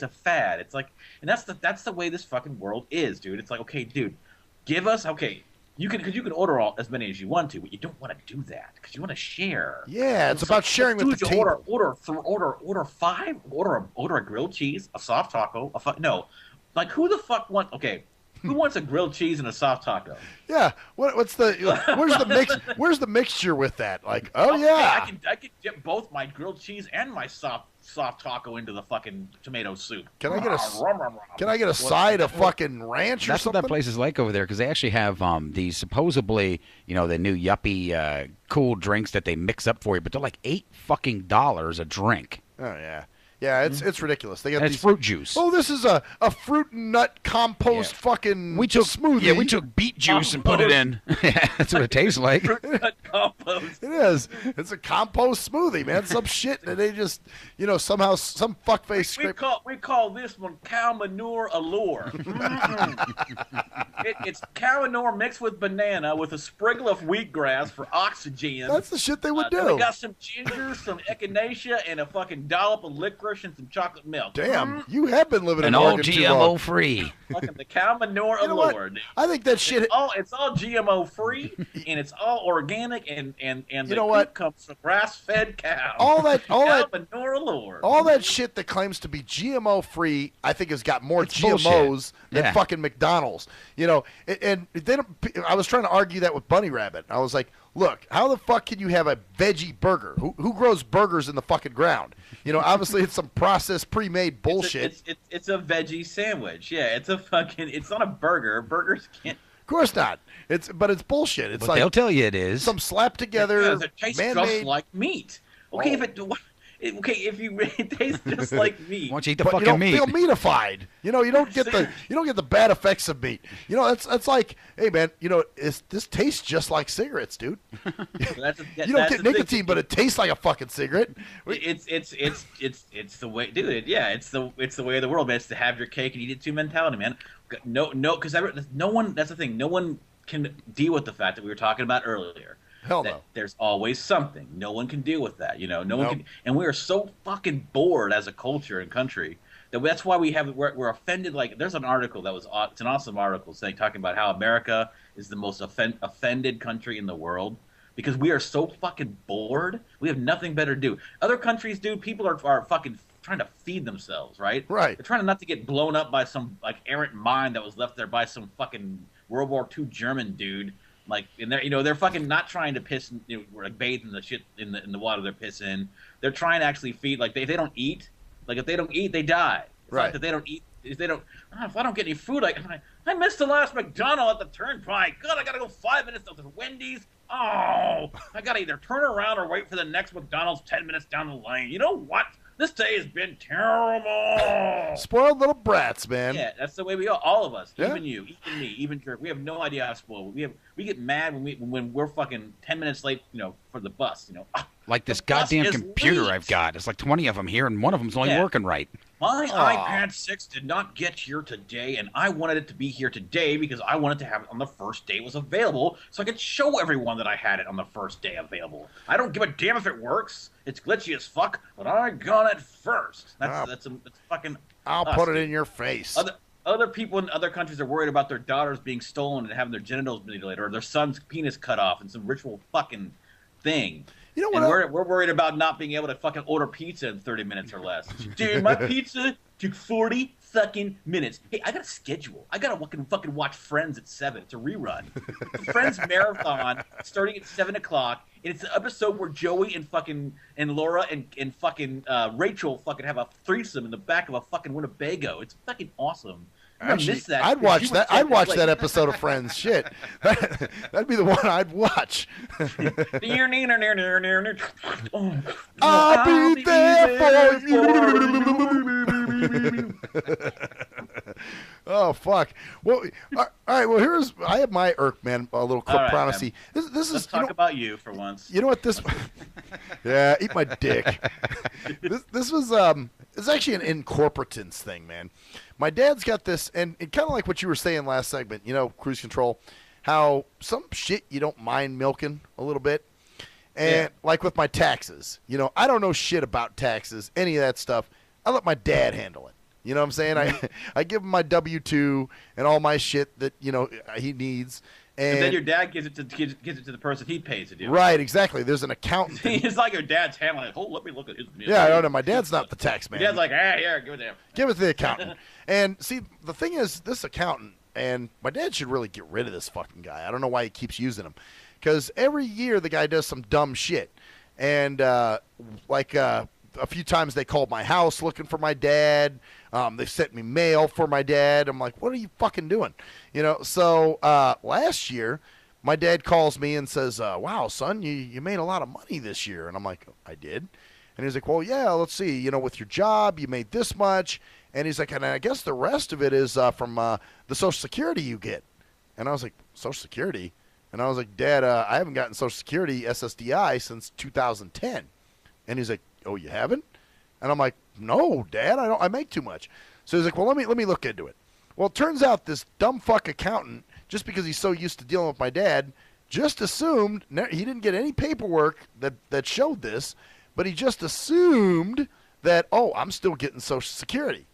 a fad. It's like, and that's the way this fucking world is, dude. It's like, okay, dude, give us you can order as many as you want to, but you don't want to do that because you want to share. Yeah, it's about sharing with the table. Order 5. Order a grilled cheese, a soft taco. Who the fuck who wants a grilled cheese and a soft taco? Yeah, where's the mix? Where's the mixture with that? Like, yeah, I can dip both my grilled cheese and my soft taco into the fucking tomato soup. Can I get a side of fucking ranch or That's something? what that place is like over there because they actually have these supposedly the new cool drinks that they mix up for you, but they're like $8 a drink. Oh yeah. Yeah, it's ridiculous. They got And it's these fruit juice. Oh, this is a fruit and nut compost fucking smoothie. Yeah, we took beet juice and put it in. Yeah, that's what it tastes like. Compost. It is. It's a compost smoothie, man. Some shit that they just, somehow some fuckface scrape. We call this one cow manure allure. It's cow manure mixed with banana with a sprinkle of wheatgrass for oxygen. That's the shit they would do. Then we got some ginger, some echinacea, and a fucking dollop of licorice and some chocolate milk. Damn, you have been living in all Oregon too long. GMO free. Fucking the cow manure You know what? allure, dude. I think that shit. It's all GMO free, and it's all organic, and the know what? poop comes from grass-fed cows. All that cow manure allure. All that shit that claims to be GMO free, I think has got more It's GMOs bullshit. than Yeah. fucking McDonald's. And they don't. I was trying to argue that with Bunny Rabbit. I was like, look, how the fuck can you have a veggie burger? Who grows burgers in the fucking ground? Obviously it's some processed, pre-made bullshit. It's a veggie sandwich. Yeah, it's not a burger. Burgers can't. Of course not. It's bullshit. It's But like they'll tell you it is. some slapped together, Because it tastes man-made. just like meat. Okay, if it tastes just like meat. Why don't you eat the But you fucking don't meat? feel meatified. You don't get the bad effects of meat. That's like, hey man, this tastes just like cigarettes, dude. You don't get nicotine, but it tastes like a fucking cigarette. It's the way, dude. Yeah, it's the way of the world, man. It's to have your cake and eat it too mentality, man. No, because no one. That's the thing. No one can deal with the fact that we were talking about earlier. Hell that no. There's always something. No one can deal with that. No one Nope. can. And we are so fucking bored as a culture and country that's why we're offended. Like, there's an article that was it's an awesome article talking about how America is the most offended country in the world because we are so fucking bored. We have nothing better to do. Other countries, dude, people are fucking trying to feed themselves, right? Right. They're trying not to get blown up by some like errant mine that was left there by some fucking World War II German dude. Like, and they're fucking not trying to piss, like bathe in the shit in the water they're pissing. They're trying to actually feed. Like, if they don't eat, they die. It's Right. Like if they don't eat, if I don't get any food, I missed the last McDonald's at the turnpike. God, I gotta go 5 minutes to the Wendy's. Oh, I gotta either turn around or wait for the next McDonald's 10 minutes down the lane. You know what? This day has been terrible. Spoiled little brats, man. Yeah, that's the way we are. All of us, Yeah. even you, even me, even Kirk. We have no idea how spoiled. We get mad when we're fucking 10 minutes late, for the bus. Like this The bus goddamn is computer late. I've got. It's like 20 of them here, and one of them's only Yeah. working right. My Aw. iPad 6 did not get here today, and I wanted it to be here today because I wanted to have it on the first day it was available, so I could show everyone that I had it on the first day available. I don't give a damn if it works. It's glitchy as fuck, but I got it first. That's fucking. I'll us, put it dude. in your face. Other people in other countries are worried about their daughters being stolen and having their genitals mutilated, or their son's penis cut off in some ritual fucking thing. You know And what? we're worried about not being able to fucking order pizza in 30 minutes or less. Dude, my pizza took 40 fucking minutes. Hey, I got a schedule. I gotta fucking watch Friends at 7. It's a rerun. Friends marathon starting at 7 o'clock, and it's an episode where Joey and Laura and fucking Rachel fucking have a threesome in the back of a fucking Winnebago. It's fucking awesome. I'm gonna Actually, miss that. I'd because watch you were that. 10 I'd watch minutes that late. episode of Friends. Shit, that'd be the one I'd watch. I'll be there for you. Oh fuck! Well, all right. Well, I have my irk, man. A little All right, prophecy. This Let's is talk about you for once. You know what this? Yeah, eat my dick. This was it's actually an incorporatance thing, man. My dad's got this, and kind of like what you were saying last segment. Cruise control. How some shit you don't mind milking a little bit, and like with my taxes. I don't know shit about taxes, any of that stuff. I let my dad handle it. You know what I'm saying? I give him my W-2 and all my shit that he needs. And then your dad gives it to the person he pays to do. Right, exactly. There's an accountant. It's like your dad's handling it. Oh, let me look at his. Yeah, I don't know. My dad's not the tax man. Your dad's like, yeah, give it to him. Give it to the accountant. And see, the thing is, this accountant, and my dad should really get rid of this fucking guy. I don't know why he keeps using him. Because every year the guy does some dumb shit. And a few times they called my house looking for my dad. They sent me mail for my dad. I'm like, what are you fucking doing? So last year, my dad calls me and says, wow, son, you made a lot of money this year. And I'm like, I did. And he's like, well, yeah, let's see. You know, with your job, you made this much. And he's like, and I guess the rest of it is from the Social Security you get. And I was like, Social Security? And I was like, Dad, I haven't gotten Social Security SSDI since 2010. And he's like, oh, you haven't? And I'm like, no, Dad, I make too much. So he's like, well, let me look into it. Well, it turns out this dumb fuck accountant, just because he's so used to dealing with my dad, just assumed he didn't get any paperwork that showed this, but he just assumed that, oh, I'm still getting Social Security.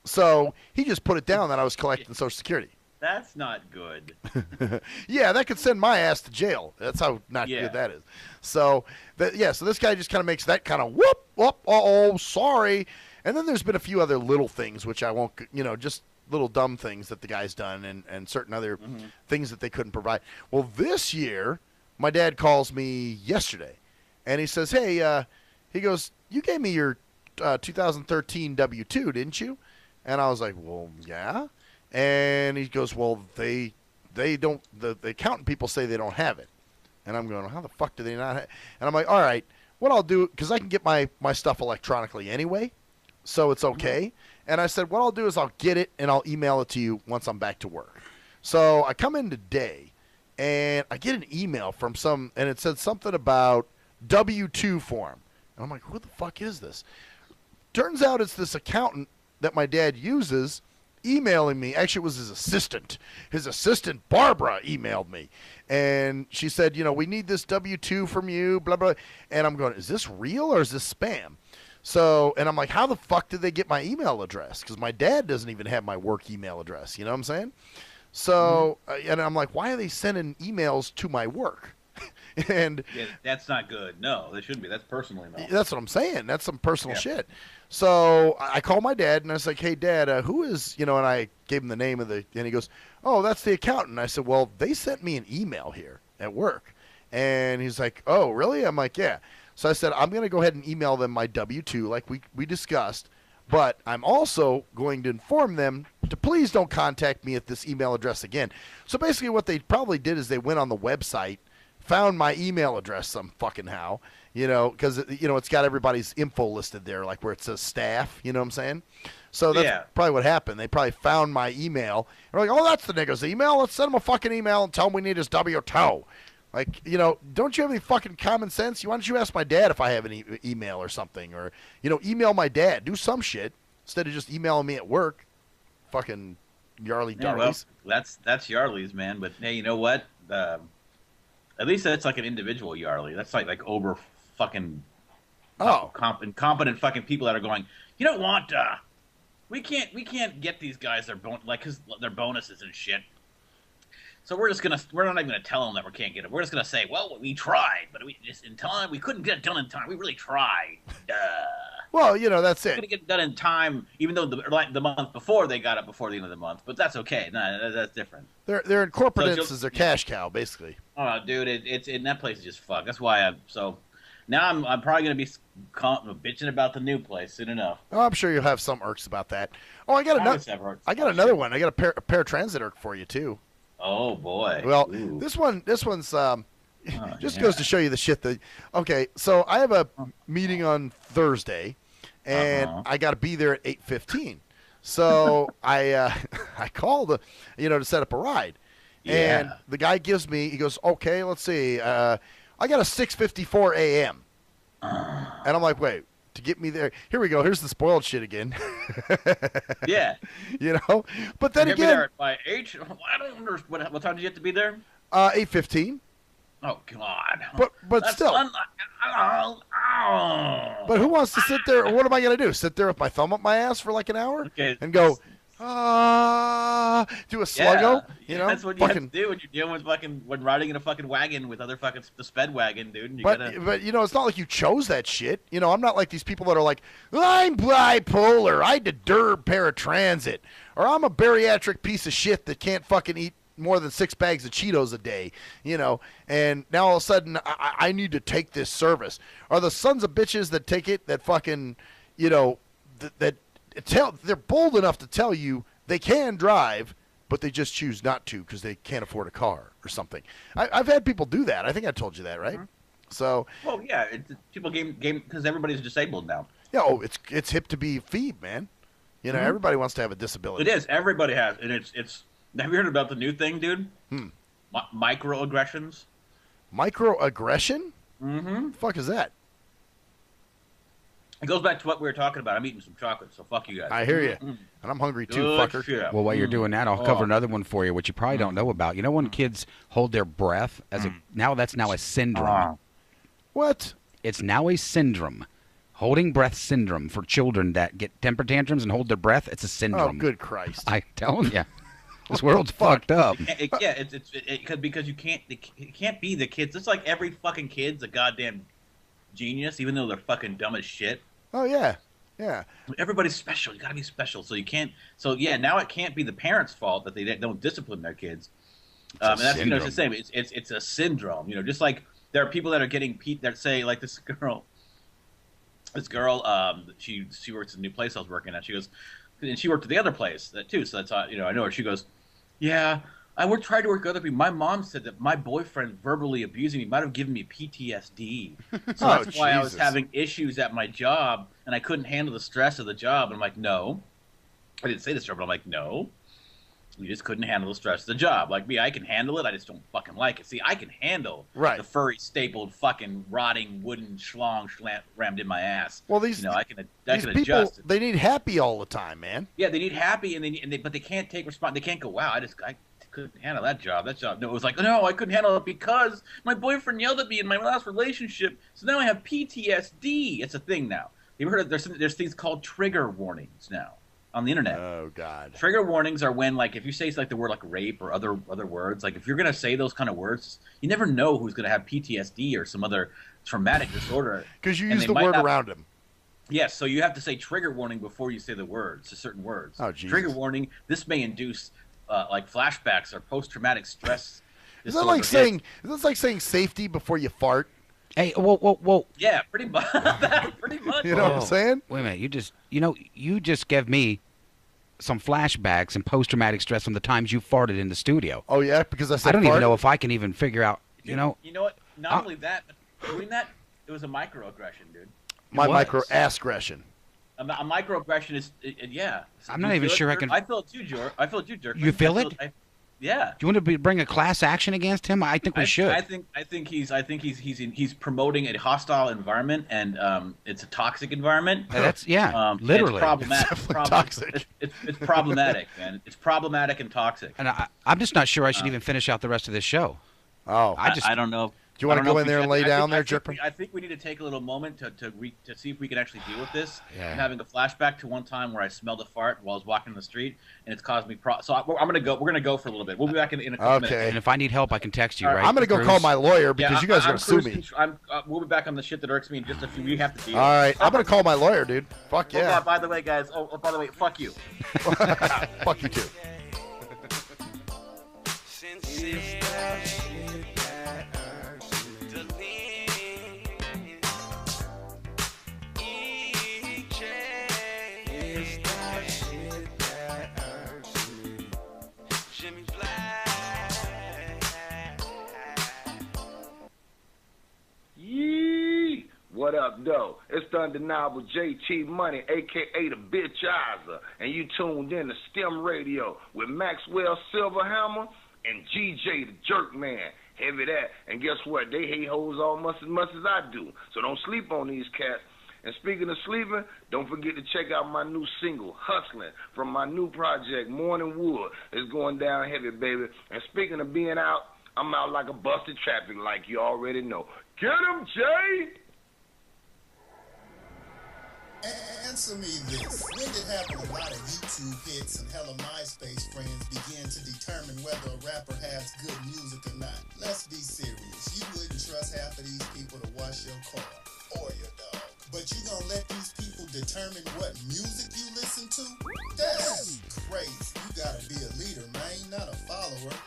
So he just put it down that I was collecting Social Security. That's not good. Yeah, that could send my ass to jail. That's how not good that is. So, so this guy just kind of makes that kind of whoop, oh, sorry. And then there's been a few other little things, which I won't, just little dumb things that the guy's done and certain other things that they couldn't provide. Well, this year, my dad calls me yesterday, and he says, hey, he goes, you gave me your 2013 W-2, didn't you? And I was like, well, yeah. And he goes, well, they don't, the accountant people say they don't have it. And I'm going, how the fuck do they not have it? And I'm like, all right, what I'll do, because I can get my stuff electronically anyway, so it's okay. And I said, what I'll do is I'll get it and I'll email it to you once I'm back to work. So I come in today and I get an email from and it said something about W-2 form. And I'm like, who the fuck is this? Turns out it's this accountant that my dad uses emailing me. Actually, it was his assistant. His assistant, Barbara, emailed me. And she said, we need this W-2 from you, blah, blah. And I'm going, is this real or is this spam? So, and I'm like, how the fuck did they get my email address? Because my dad doesn't even have my work email address. You know what I'm saying? So, and I'm like, why are they sending emails to my work? And that's not good. No, they shouldn't be. That's personal email. That's what I'm saying. That's some personal shit. So I called my dad and I was like, hey, Dad, who is, and I gave him the name of and he goes, oh, that's the accountant. I said, well, they sent me an email here at work. And he's like, oh, really? I'm like, yeah. So I said, I'm going to go ahead and email them my W-2 like we discussed, but I'm also going to inform them to please don't contact me at this email address again. So basically what they probably did is they went on the website, found my email address some fucking how, because, it's got everybody's info listed there, like where it says staff, you know what I'm saying? So that's probably what happened. They probably found my email. And they're like, oh, that's the nigga's email. Let's send him a fucking email and tell him we need his W-2. Like, don't you have any fucking common sense? Why don't you ask my dad if I have any email or something? Or, email my dad. Do some shit instead of just emailing me at work. Fucking Yarly Darlies. Well, that's Yarlies, man. But, hey, you know what? At least that's like an individual Yarly. That's like over fucking incompetent fucking people that are going, you don't want, we can't get these guys because their bonuses and shit. So we're not even gonna tell them that we can't get it. We're just gonna say, well, we tried, but we couldn't get it done in time. We really tried. Well, that's it. We couldn't get it done in time, even though the month before they got it before the end of the month. But that's okay. No, that's different. They're incorporates as their cash cow, basically. Oh, dude, it's that place is just fucked. That's why now I'm probably gonna be bitching about the new place soon enough. Oh, I'm sure you'll have some irks about that. Oh, I got another one. I got a paratransit irk for you too. Oh boy. Well, this one's just goes to show you the shit that. Okay, so I have a meeting on Thursday, and I got to be there at 8:15. So I called to set up a ride, and the guy gives me. He goes, okay, let's see. I got a 6:54 a.m. And I'm like, wait. To get me there, here we go. Here's the spoiled shit again. Yeah, But then again, there by 8. I don't understand. What time did you have to be there? 8:15. Oh God. But that's still. But who wants to sit there? What am I going to do? Sit there with my thumb up my ass for like an hour and go, do a sluggo? That's what you have to do when you're dealing with when riding in a fucking wagon with other fucking the sped wagon, dude. But it's not like you chose that shit. I'm not like these people that are like, I'm bipolar, I deserve paratransit, or I'm a bariatric piece of shit that can't fucking eat more than 6 bags of Cheetos a day, and now all of a sudden I need to take this service. Are the sons of bitches that take it that fucking, they're bold enough to tell you they can drive, but they just choose not to because they can't afford a car or something. I've had people do that. I think I told you that, right? So. Well, yeah, people game because everybody's disabled now. Yeah, it's hip to be feed, man. You know, everybody wants to have a disability. It is. Everybody has, and it's. Have you heard about the new thing, dude? Microaggressions. Microaggression? Mm-hmm. The fuck is that? It goes back to what we were talking about. I'm eating some chocolate, so fuck you guys. I hear you, and I'm hungry too, Good fucker. shit. Well, while you're doing that, I'll cover another one for you, which you probably don't know about. You know when kids hold their breath that's now a syndrome. What? It's now a syndrome. Holding breath syndrome for children that get temper tantrums and hold their breath. It's a syndrome. Oh, good Christ! I'm telling you, this world's fucked up. Because you can't. It can't be the kids. It's like every fucking kid's a goddamn genius, even though they're fucking dumb as shit. Oh yeah, yeah. Everybody's special. You gotta be special. So you can't. So yeah, now it can't be the parents' fault that they don't discipline their kids. And that's it's the same. It's a syndrome. Just like there are people that are getting that say like this girl. This girl, she works at a new place I was working at. She goes, and she worked at the other place too. So that's how I know her. She goes, yeah, I would try to work with other people. My mom said that my boyfriend verbally abusing me might have given me PTSD. So that's why I was having issues at my job, and I couldn't handle the stress of the job. And I'm like, no, I didn't say this to her, but I'm like, no. You just couldn't handle the stress of the job. Like me, I can handle it. I just don't fucking like it. See, I can handle the furry, stapled, fucking rotting wooden schlong rammed in my ass. Well, these I can people, adjust. They need happy all the time, man. Yeah, they need happy, but they can't take response. They can't go, wow, I couldn't handle that job. No, it was like, no, I couldn't handle it because my boyfriend yelled at me in my last relationship. So now I have PTSD. It's a thing now. You ever heard of there's things called trigger warnings now on the internet. Oh God. Trigger warnings are when, like, if you say like the word like rape or other words, like if you're gonna say those kind of words, you never know who's gonna have PTSD or some other traumatic disorder. Because you use the word around him. Yes, so you have to say trigger warning before you say the words, certain words. Oh Jesus. Trigger warning. This may induce like flashbacks or post-traumatic stress. Is that like saying? Is this like saying safety before you fart? Hey, whoa. Yeah, pretty much. Pretty much. You know what I'm saying? Wait a minute. You just gave me some flashbacks and post-traumatic stress from the times you farted in the studio. Oh yeah, because I said I don't even farted? know if I can even figure out. You know what? Not only that, but doing that, it was a microaggression, dude. My microaggression. A microaggression is, yeah. I'm not even sure I can. I feel it too, Jerk. You feel it? Yeah. Do you want to bring a class action against him? I think we should. I think he's promoting a hostile environment, and it's a toxic environment. That's literally it's problematic. It's toxic. It's problematic, man. It's problematic and toxic. And I'm just not sure I should even finish out the rest of this show. Oh, I don't know. Do you want to go in there and lay down there, Jerk? I think we need to take a little moment to see if we can actually deal with this. Yeah. I'm having a flashback to one time where I smelled a fart while I was walking in the street, and it's caused me so we're gonna go for a little bit. We'll be back in a couple minutes. And if I need help, I can text you. All right? I'm gonna go call my lawyer because you guys are gonna sue me. We'll be back on the shit that irks me in just a few. We have to deal. All right, I'm gonna call my lawyer, dude. Fuck yeah. Oh, by the way, guys. By the way, fuck you. Fuck you too. What up, though? It's the undeniable JT Money, a.k.a. the Bitchizer, and you tuned in to STIM Radio with Maxwell Silverhammer and GJ the Jerk Man. Heavy that. And guess what? They hate hoes almost as much as I do, so don't sleep on these cats. And speaking of sleeping, don't forget to check out my new single, Hustling, from my new project, Morning Wood. It's going down heavy, baby. And speaking of being out, I'm out like a busted traffic, like you already know. Get him, Jay! Answer me this. When did having a lot of YouTube hits and hella MySpace friends begin to determine whether a rapper has good music or not? Let's be serious. You wouldn't trust half of these people to wash your car or your dog. But you gonna let these people determine what music you listen to? That's crazy. You gotta be a leader, man, not a follower.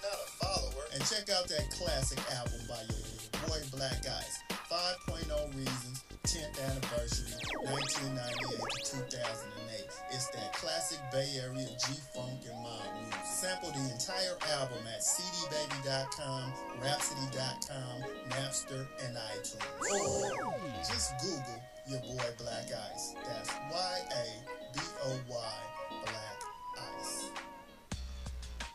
And check out that classic album by your boy Black Ice, 5.0 Reasons, 10th anniversary, 1998 to 2008. It's that classic Bay Area G-Funk and mob music. Sample the entire album at cdbaby.com, rhapsody.com, Napster, and iTunes. Or just Google your boy Black Ice. That's Y-A-B-O-Y, Black Ice.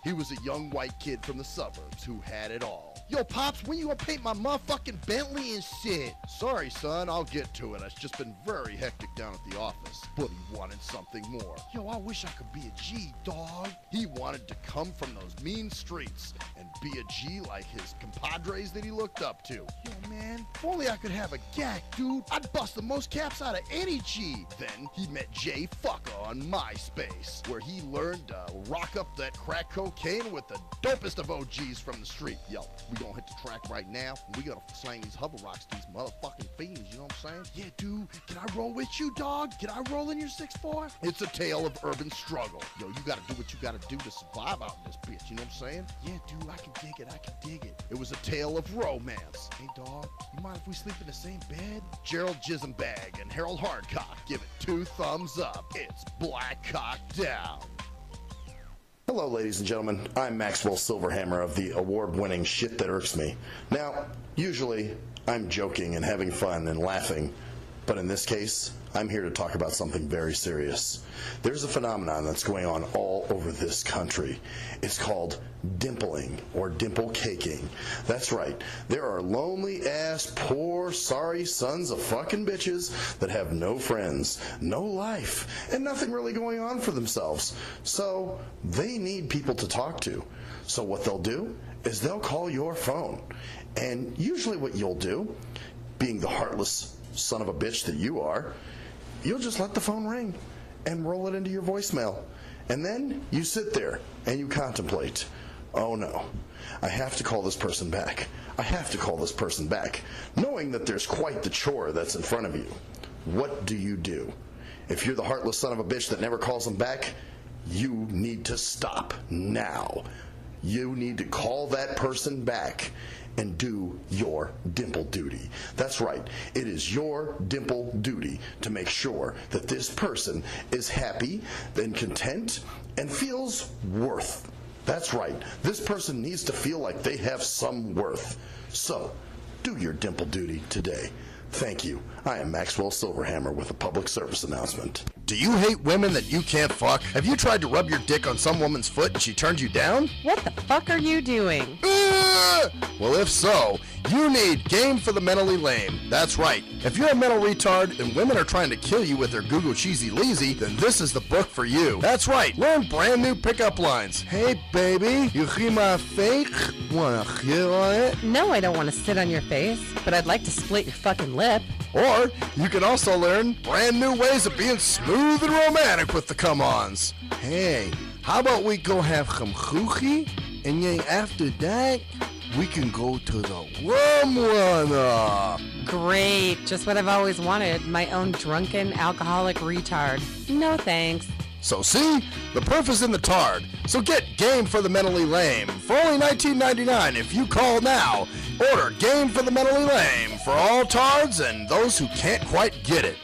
He was a young white kid from the suburbs who had it all. Yo, Pops, when you gonna paint my motherfucking Bentley and shit? Sorry, son, I'll get to it. It's just been very hectic down at the office. But he wanted something more. Yo, I wish I could be a G, dog. He wanted to come from those mean streets and be a G like his compadres that he looked up to. Yo, man, if only I could have a GAC, dude. I'd bust the most caps out of any G. Then he met Jay Fucker on MySpace, where he learned to rock up that crack cocaine with the dopest of OGs from the street. Yo, we gonna hit the track right now. We gotta slang these hover rocks to these motherfucking fiends, you know what I'm saying? Yeah, dude, can I roll with you, dog? Can I roll in your 6'4"? It's a tale of urban struggle. Yo, you gotta do what you gotta do to survive out in this bitch, you know what I'm saying? Yeah, dude, I can dig it. It was a tale of romance. Hey, dog, you mind if we sleep in the same bed? Gerald Jisenbag and Harold Hardcock give it 2 thumbs up. It's Black Cock Down. Hello, ladies and gentlemen. I'm Maxwell Silverhammer of the award-winning Shit That Irks Me. Now, usually, I'm joking and having fun and laughing, but in this case, I'm here to talk about something very serious. There's a phenomenon that's going on all over this country. It's called dimpling or dimple caking. That's right. There are lonely-ass, poor, sorry sons of fucking bitches that have no friends, no life, and nothing really going on for themselves. So they need people to talk to. So what they'll do is they'll call your phone. And usually what you'll do, being the heartless son of a bitch that you are, you'll just let the phone ring and roll it into your voicemail. And then you sit there and you contemplate, oh no, I have to call this person back. I have to call this person back, knowing that there's quite the chore that's in front of you. What do you do? If you're the heartless son of a bitch that never calls them back, you need to stop now. You need to call that person back and do your dimple duty. That's right. It is your dimple duty to make sure that this person is happy and content and feels worth. That's right. This person needs to feel like they have some worth. So, do your dimple duty today. Thank you. I am Maxwell Silverhammer with a public service announcement. Do you hate women that you can't fuck? Have you tried to rub your dick on some woman's foot and she turned you down? What the fuck are you doing? Well, if so, you need Game for the Mentally Lame. That's right. If you're a mental retard and women are trying to kill you with their Google Cheesy Leezy, then this is the book for you. That's right. Learn brand new pickup lines. Hey, baby, you hear my fake? Wanna hit on it? No, I don't want to sit on your face, but I'd like to split your fucking lip. Or you can also learn brand new ways of being smooth and romantic with the come-ons. Hey, how about we go have some choochie, and then after that, we can go to the rum runner. Great, just what I've always wanted, my own drunken alcoholic retard. No thanks. So see, the proof is in the tard. So get Game for the Mentally Lame for only $19.99 if you call now. Order Game for the Mentally Lame for all tards and those who can't quite get it.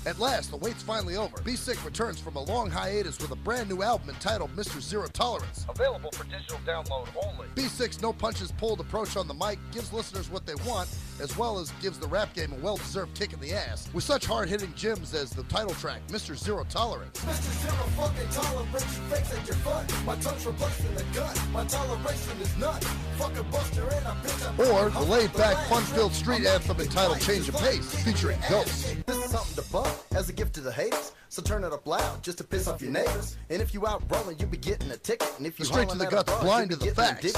At last, the wait's finally over. Be Sick returns from a long hiatus with a brand new album entitled Mr. Zero Tolerance. Available for digital download only. Be Sick's no punches pulled approach on the mic gives listeners what they want, as well as gives the rap game a well-deserved kick in the ass. With such hard-hitting gems as the title track, Mr. Zero Tolerance. Mr. Zero fucking tolerance, you fakes at your fun. My tongue's replacing the gun. My toleration is none. Fuck a buster and a bitch. Or the laid-back, fun-filled street anthem entitled Change of Pace, featuring Ghost. This is something to bump as a gift to the haters, so turn it up loud just to piss off your neighbors. And if you out rolling, you be getting a ticket. And if you Straight to the guts, blind to the facts.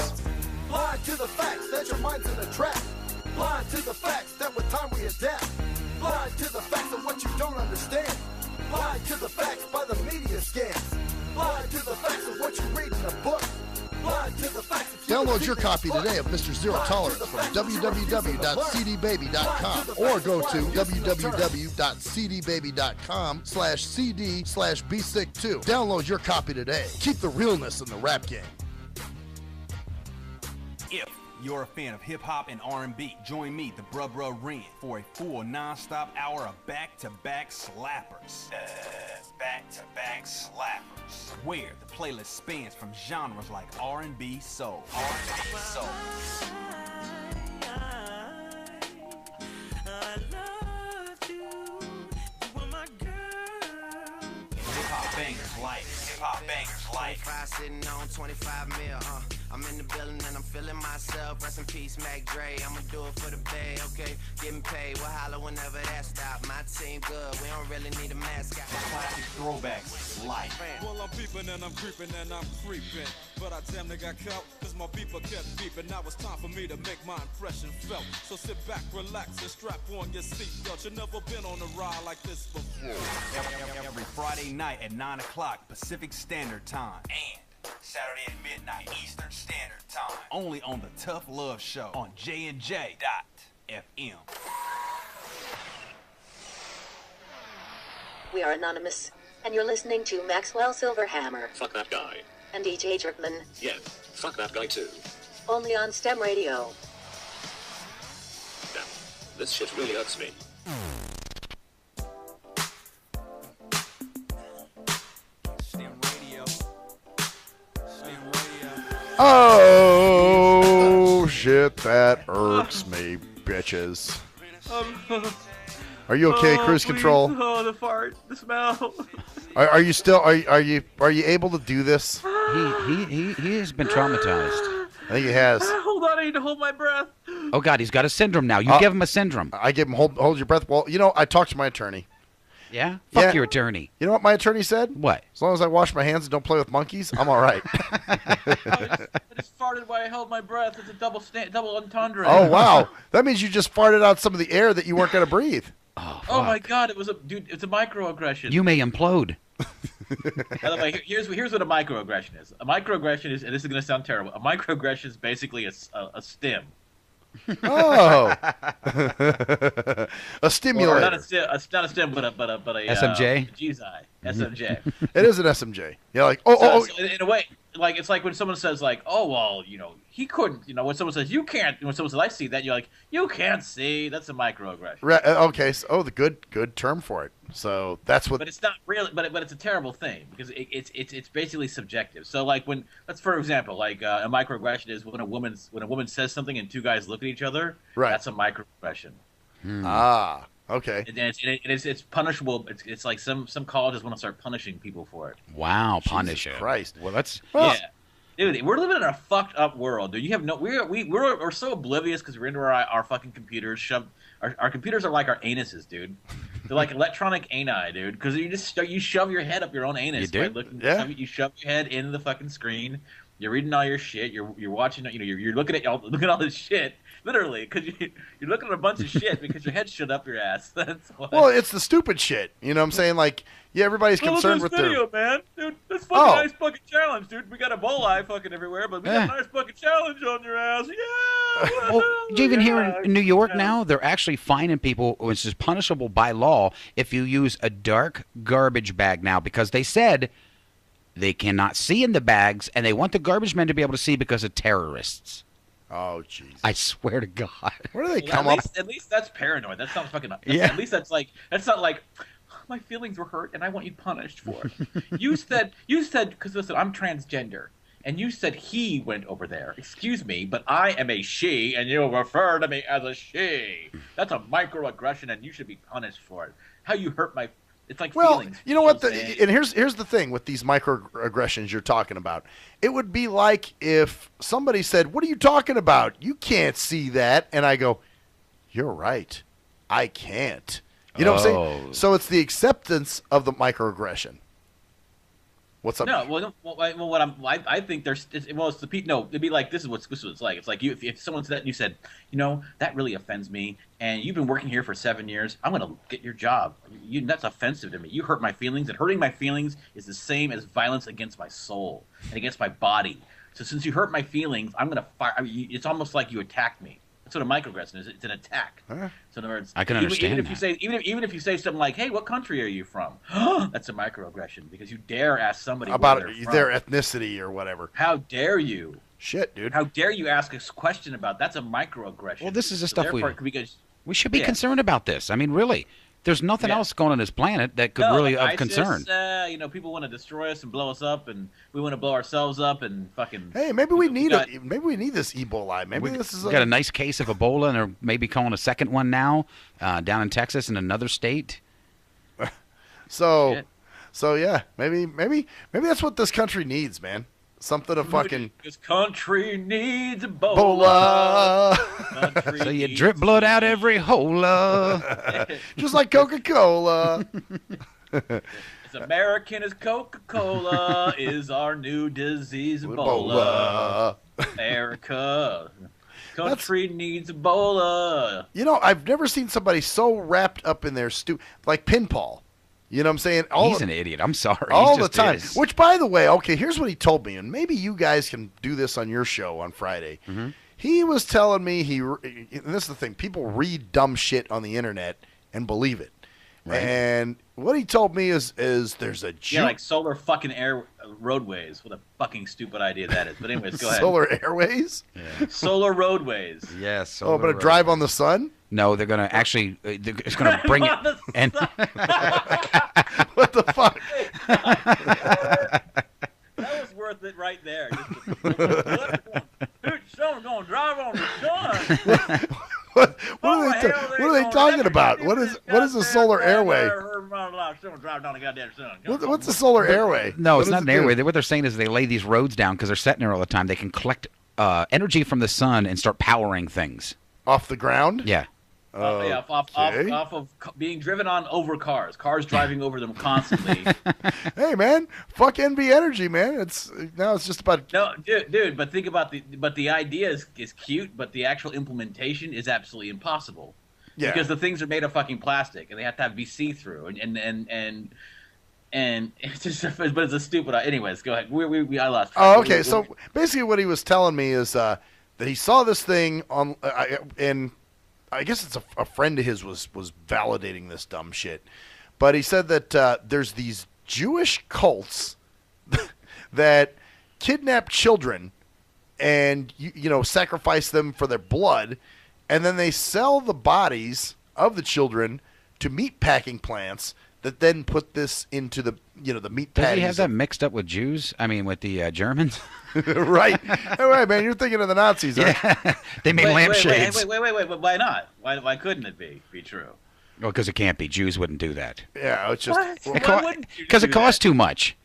Blind to the facts that your mind's in a trap. Blind to the facts that with time we adapt. Blind to the facts of what you don't understand. Blind to the facts by the media scams. Blind to the facts of what you read in a book. Blind to the facts. Download your copy today of Mr. Zero Tolerance from www.cdbaby.com or go to www.cdbaby.com/cd/bsick2. Download your copy today. Keep the realness in the rap game. If you're a fan of hip-hop and R&B, join me, the Bruh Ren, for a full non-stop hour of back-to-back slappers. Back-to-back slappers. Where the playlist spans from genres like R&B, soul. R&B, soul. Hip-hop bangers life. Hip-hop bangers life. 25 sitting on 25 mil, I'm in the building and I'm feeling myself. Rest in peace, Mac Dre. I'ma do it for the bay, okay? Getting paid, we'll holler whenever that stop. My team good, we don't really need a mascot. Classic throwbacks life. Well, I'm peeping and I'm creeping and I'm creeping. But I damn near got caught, cause my beeper kept beeping. Now it's time for me to make my impression felt. So sit back, relax, and strap on your seatbelt. You've never been on a ride like this before. Every Friday night at 9 o'clock Pacific Standard Time. And Saturday at midnight Eastern Standard Time. Only on the Tough Love Show on JNJ.FM. We are anonymous, and you're listening to Maxwell Silverhammer Fuck that guy. and DJ Jerkman, Yeah, fuck that guy too. only on STEM Radio. Damn, this shit really hurts me. Oh, shit, that irks me, bitches. Are you okay, cruise control? Oh, the fart, the smell. Are you still? Are you able to do this? He has been traumatized. I think he has. Hold on, I need to hold my breath. Oh God, he's got a syndrome now. You give him a syndrome. I give him hold your breath. Well, you know, I talked to my attorney. Yeah? Fuck your attorney. You know what my attorney said? What? As long as I wash my hands and don't play with monkeys, I'm all right. I just farted while I held my breath. It's a double entendre. Oh wow, that means you just farted out some of the air that you weren't gonna breathe. Oh my God, it's a microaggression. You may implode. By the way, here's what a microaggression is. A microaggression is, and this is going to sound terrible, a microaggression is basically a STIM. Oh, a stimulator. Or not a STIM, but a SMJ? SMJ. It is an SMJ. Yeah, like So in a way, like it's like when someone says like, oh well, you know, he couldn't. You know, when someone says you can't. When someone says I see that, you're like, you can't see. That's a microaggression. Right. Okay. So, the good term for it. So that's what. But it's not really. But it's a terrible thing because it's basically subjective. So like when that's for example, like a microaggression is when a woman says something and two guys look at each other. Right. That's a microaggression. Ah. Okay. And it's punishable. It's like some colleges want to start punishing people for it. Wow, punish it. Christ. Well, that's Yeah. Dude, we're living in a fucked up world, dude. You have no, we're so oblivious because we're into our fucking computers. Our computers are like our anuses, dude. They're like electronic ani, dude. Because you shove your head up your own anus. You do? By looking, Yeah. You shove your head into the fucking screen. You're reading all your shit. You're watching. You know, you're looking at all this shit. Literally, because you're looking at a bunch of shit because your head's shut up your ass. That's why. Well, it's the stupid shit. You know what I'm saying? Like, yeah, everybody's concerned with this video, man. Dude, this fucking nice fucking challenge, dude. We got Ebola fucking everywhere, but we got a nice fucking challenge on your ass. Yeah. Well, even here in New York now, they're actually fining people, which is punishable by law, if you use a dark garbage bag now, because they said they cannot see in the bags, and they want the garbage men to be able to see because of terrorists. Oh, jeez. I swear to God. Where do they come up? At least that's paranoid. That's not fucking. Yeah. At least that's not like my feelings were hurt and I want you punished for it. you said because listen, I'm transgender. And you said he went over there. Excuse me, but I am a she, and you refer to me as a she. That's a microaggression, and you should be punished for it. How you hurt my... It's like feelings. You know what? And here's the thing with these microaggressions you're talking about. It would be like if somebody said, "What are you talking about? You can't see that." And I go, "You're right. I can't." You know what I'm saying? So it's the acceptance of the microaggression. What's up? No, I think there's it's the no. It'd be like this is what it's like. It's like if someone said that and you said, you know, that really offends me, and you've been working here for 7 years. I'm gonna get your job. That's offensive to me. You hurt my feelings, and hurting my feelings is the same as violence against my soul and against my body. So since you hurt my feelings, I'm gonna fire. I mean, it's almost like you attacked me. That's what a microaggression is. It's an attack. Huh? So in other words, I can understand even if you say even if you say something like, "Hey, what country are you from?" That's a microaggression because you dare ask somebody about where they're their from. ethnicity or whatever. How dare you? Shit, dude. How dare you ask a question about that's a microaggression. Well, this is the stuff we should be yeah. concerned about this. I mean, really. There's nothing else going on this planet that could really of ISIS, concern. People want to destroy us and blow us up, and we want to blow ourselves up and fucking. Hey, maybe we need this Ebola. Maybe this is. We got a nice case of Ebola, and they're maybe calling a second one now down in Texas in another state. So yeah, maybe that's what this country needs, man. Something to fucking. This country needs Ebola. So you drip blood out every hole. Just like Coca-Cola. As American as Coca-Cola is our new disease, Ebola. America. Country needs Ebola. You know, I've never seen somebody so wrapped up in their like pinball. You know what I'm saying? He's an idiot. I'm sorry. All the time. Which, by the way, okay, here's what he told me, and maybe you guys can do this on your show on Friday. Mm-hmm. He was telling me and this is the thing, people read dumb shit on the internet and believe it. Right. And what he told me is there's a like solar fucking air roadways. What a fucking stupid idea that is. But anyways, go ahead. Solar airways? Yeah. Solar roadways. Yes. Oh, but a drive on the sun? No, they're going to actually, it's going to bring it. And what the fuck? That was worth it right there. Someone's going to drive on the sun. What are they talking about? What is a solar airway? What's a solar airway? No, it's not an airway. What they're saying is they lay these roads down because they're sitting there all the time. They can collect energy from the sun and start powering things. Off the ground? Yeah. Off of being driven on over cars driving over them constantly. Hey man, fuck NV Energy, man. It's just about dude. But think about the idea is cute, but the actual implementation is absolutely impossible. Yeah, because the things are made of fucking plastic and they have to be see through and it's just but it's a stupid. Anyways, go ahead. I lost track. Oh, okay. So basically, what he was telling me is that he saw this thing on in. I guess it's a friend of his was validating this dumb shit. But he said that there's these Jewish cults that kidnap children and, sacrifice them for their blood. And then they sell the bodies of the children to meat packing plants that then put this into the meat patties. Does he have that mixed up with Jews? I mean, with the Germans? Right. All right, man. You're thinking of the Nazis, right? Yeah. They made lampshades. Wait. Why not? Why couldn't it be true? Well, because it can't be. Jews wouldn't do that. Yeah, it's just because it costs too much.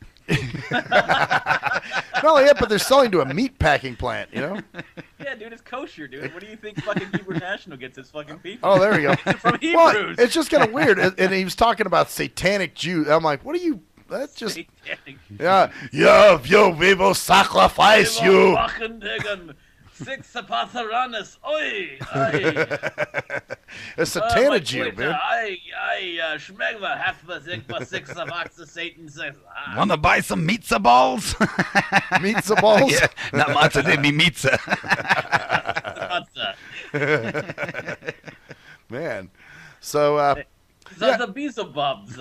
Not only that, but they're selling to a meat packing plant, Yeah, dude, it's kosher, dude. What do you think fucking Hebrew National gets its fucking people? Oh, there we go. From Hebrews. Well, it's just kind of weird. And he was talking about satanic Jews. I'm like, what are you... That's just... Yeah, we will sacrifice you. Six Patharanis, oi! A satanic Jew, man. I schmegva half the six of oxa Satan says. Want to buy some pizza balls? Pizza balls? Yeah, not matzah, they be pizza. Man, so the pizza bobs.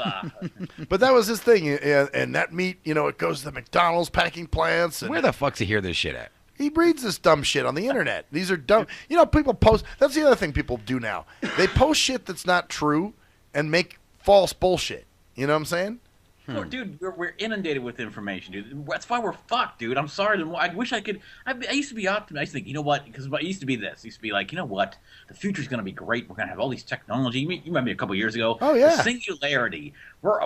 But that was his thing, and that meat, it goes to the McDonald's packing plants. And where the fuck's he hear this shit at? He reads this dumb shit on the internet. These are dumb. People post. That's the other thing people do now. They post shit that's not true and make false bullshit. You know what I'm saying? Dude, we're inundated with information, dude. That's why we're fucked, dude. I'm sorry. I wish I could. I used to be optimistic. I used to think, you know what? Because it used to be this. It used to be like, you know what? The future's going to be great. We're going to have all these technology. You remember a couple years ago? Oh, yeah. The singularity.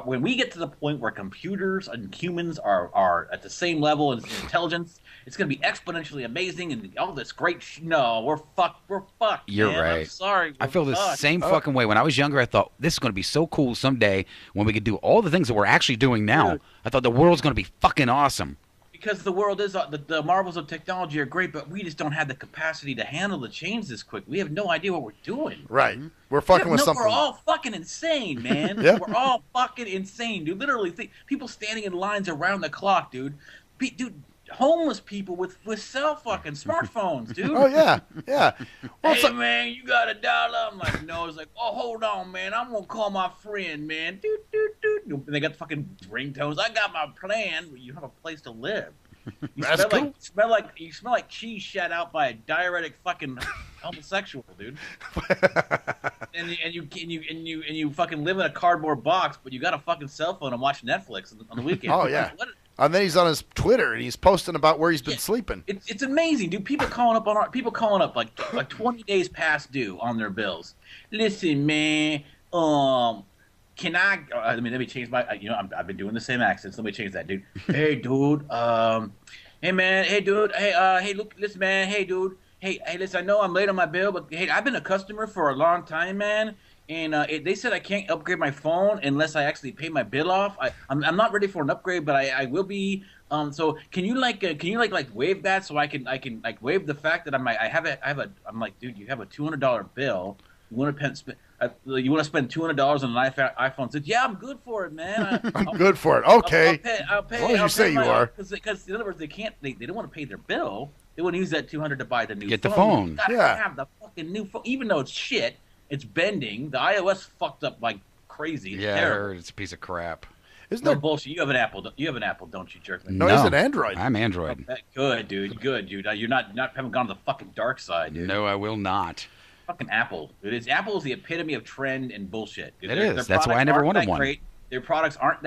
When we get to the point where computers and humans are at the same level in intelligence, it's going to be exponentially amazing and all this great no, we're fucked. We're fucked, You're man. right. I'm sorry. I feel the same fucking way. When I was younger, I thought this is going to be so cool someday when we could do all the things that we're actually doing now. Dude. I thought the world's going to be fucking awesome. Because the world is the marvels of technology are great, but we just don't have the capacity to handle the change this quick. We have no idea what we're doing. Right. We're fucking with something. We're all fucking insane, man. Yeah. We're all fucking insane, dude. Literally, people standing in lines around the clock, dude. Dude, homeless people with cell fucking smartphones, dude. Oh, yeah. Yeah. Well, hey, man, you got $1? I'm like, no. It's like, oh, hold on, man. I'm going to call my friend, man. And they got the fucking ringtones. I got my plan. You have a place to live. You That's smell cool. you smell like cheese shat out by a diuretic fucking homosexual, dude. and you fucking live in a cardboard box, but you got a fucking cell phone and watch Netflix on the weekend. Oh yeah. And then he's on his Twitter and he's posting about where he's been sleeping. It's amazing, dude. People calling up like 20 days past due on their bills. Listen, man, can I? Let me change my. I've been doing the same accents. Let me change that, dude. Hey, dude. Hey, man. Hey, dude. Hey, look, listen, man. Hey, dude. Hey, listen. I know I'm late on my bill, but hey, I've been a customer for a long time, man. And they said I can't upgrade my phone unless I actually pay my bill off. I'm not ready for an upgrade, but I will be. So can you waive that so I can like waive the fact that I'm like, dude, you have a $200 bill. You want to spend $200 on an iPhone 6? Yeah, I'm good for it, man. I'm good for it. Okay. I'll pay. As long as you say you are. Because in other words, they don't want to pay their bill. They want to use that $200 to buy the new phone. Get the phone. You gotta have the fucking new phone, even though it's shit. It's bending. The iOS fucked up like crazy. It's I terrible. heard it's a piece of crap. Isn't no bullshit. You have an Apple. You have an Apple, don't you, jerk? No, he's an Android. I'm Android. Good, dude. Good, dude. You're not haven't gone to the fucking dark side, dude. No, I will not. Fucking Apple. Apple is the epitome of trend and bullshit. It is. That's why I never wanted one. Great. Their products aren't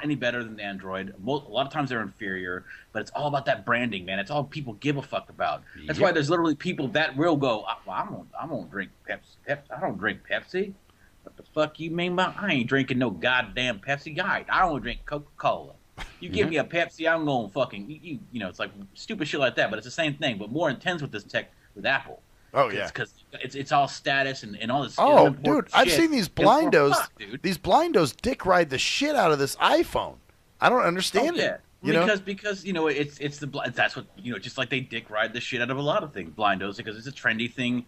any better than Android. A lot of times they're inferior, but it's all about that branding, man. It's all people give a fuck about. That's why there's literally people that will go, I'm gonna drink Pepsi. I don't drink Pepsi. What the fuck you mean by I ain't drinking no goddamn Pepsi? Guy, I don't drink Coca-Cola. You give me a Pepsi, I'm gonna fucking you know. It's like stupid shit like that, but it's the same thing, but more intense with this tech with Apple. Oh yeah, because it's all status and all this. Oh, dude, I've seen these blindos. These blindos dick ride the shit out of this iPhone. I don't understand it. Because that's what just like they dick ride the shit out of a lot of things, blindos, because it's a trendy thing.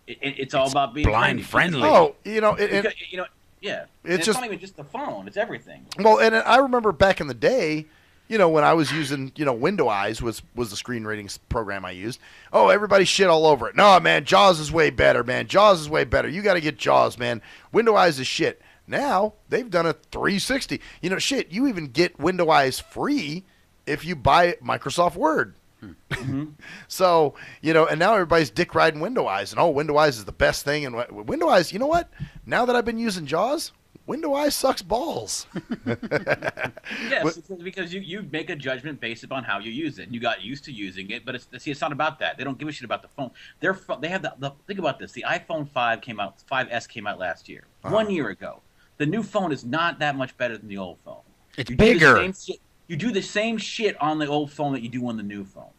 It's all about being blind friendly. Oh, yeah. It's just not even just the phone; it's everything. Well, and I remember back in the day. When I was using, Window Eyes was the screen ratings program I used. Oh, everybody shit all over it. No, man, Jaws is way better, man. Jaws is way better. You got to get Jaws, man. Window Eyes is shit. Now, they've done a 360. Shit, you even get Window Eyes free if you buy Microsoft Word. Mm-hmm. So, and now everybody's dick riding Window Eyes. And, Window Eyes is the best thing. And Window Eyes, you know what? Now that I've been using Jaws, Window Eyes sucks balls. Yes, because you make a judgment based upon how you use it. You got used to using it, but it's not about that. They don't give a shit about the phone. They have think about this. The iPhone 5S came out last year. 1 year ago. The new phone is not that much better than the old phone. It's bigger. You do the same shit on the old phone that you do on the new phone.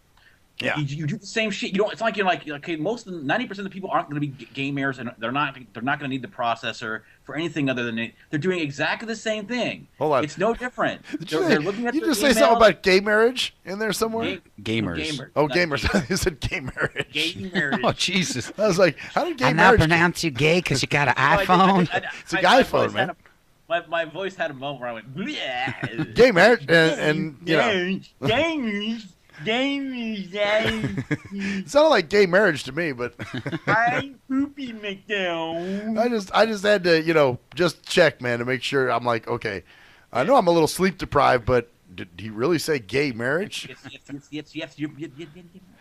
Yeah, you do the same shit. It's like you're like, okay, 90% of the people aren't going to be gamers, and they're not going to need the processor for anything other than it. They're doing exactly the same thing. Hold on, it's no different. They're looking at. You just say something about gay marriage in there somewhere? Gamers. Oh, gamers. You said gay marriage. Gay marriage. Oh, Jesus. I was like, how did gay I marriage? now pronounce you gay because you got an iPhone. It's a guy phone, man. My voice had a moment where I went, bleh. Gay marriage, and gamers. It sounded like gay marriage to me, but I'm Poopy McDowell. I just had to, just check, man, to make sure. I'm like, okay, I know I'm a little sleep deprived, but did he really say gay marriage? Yes.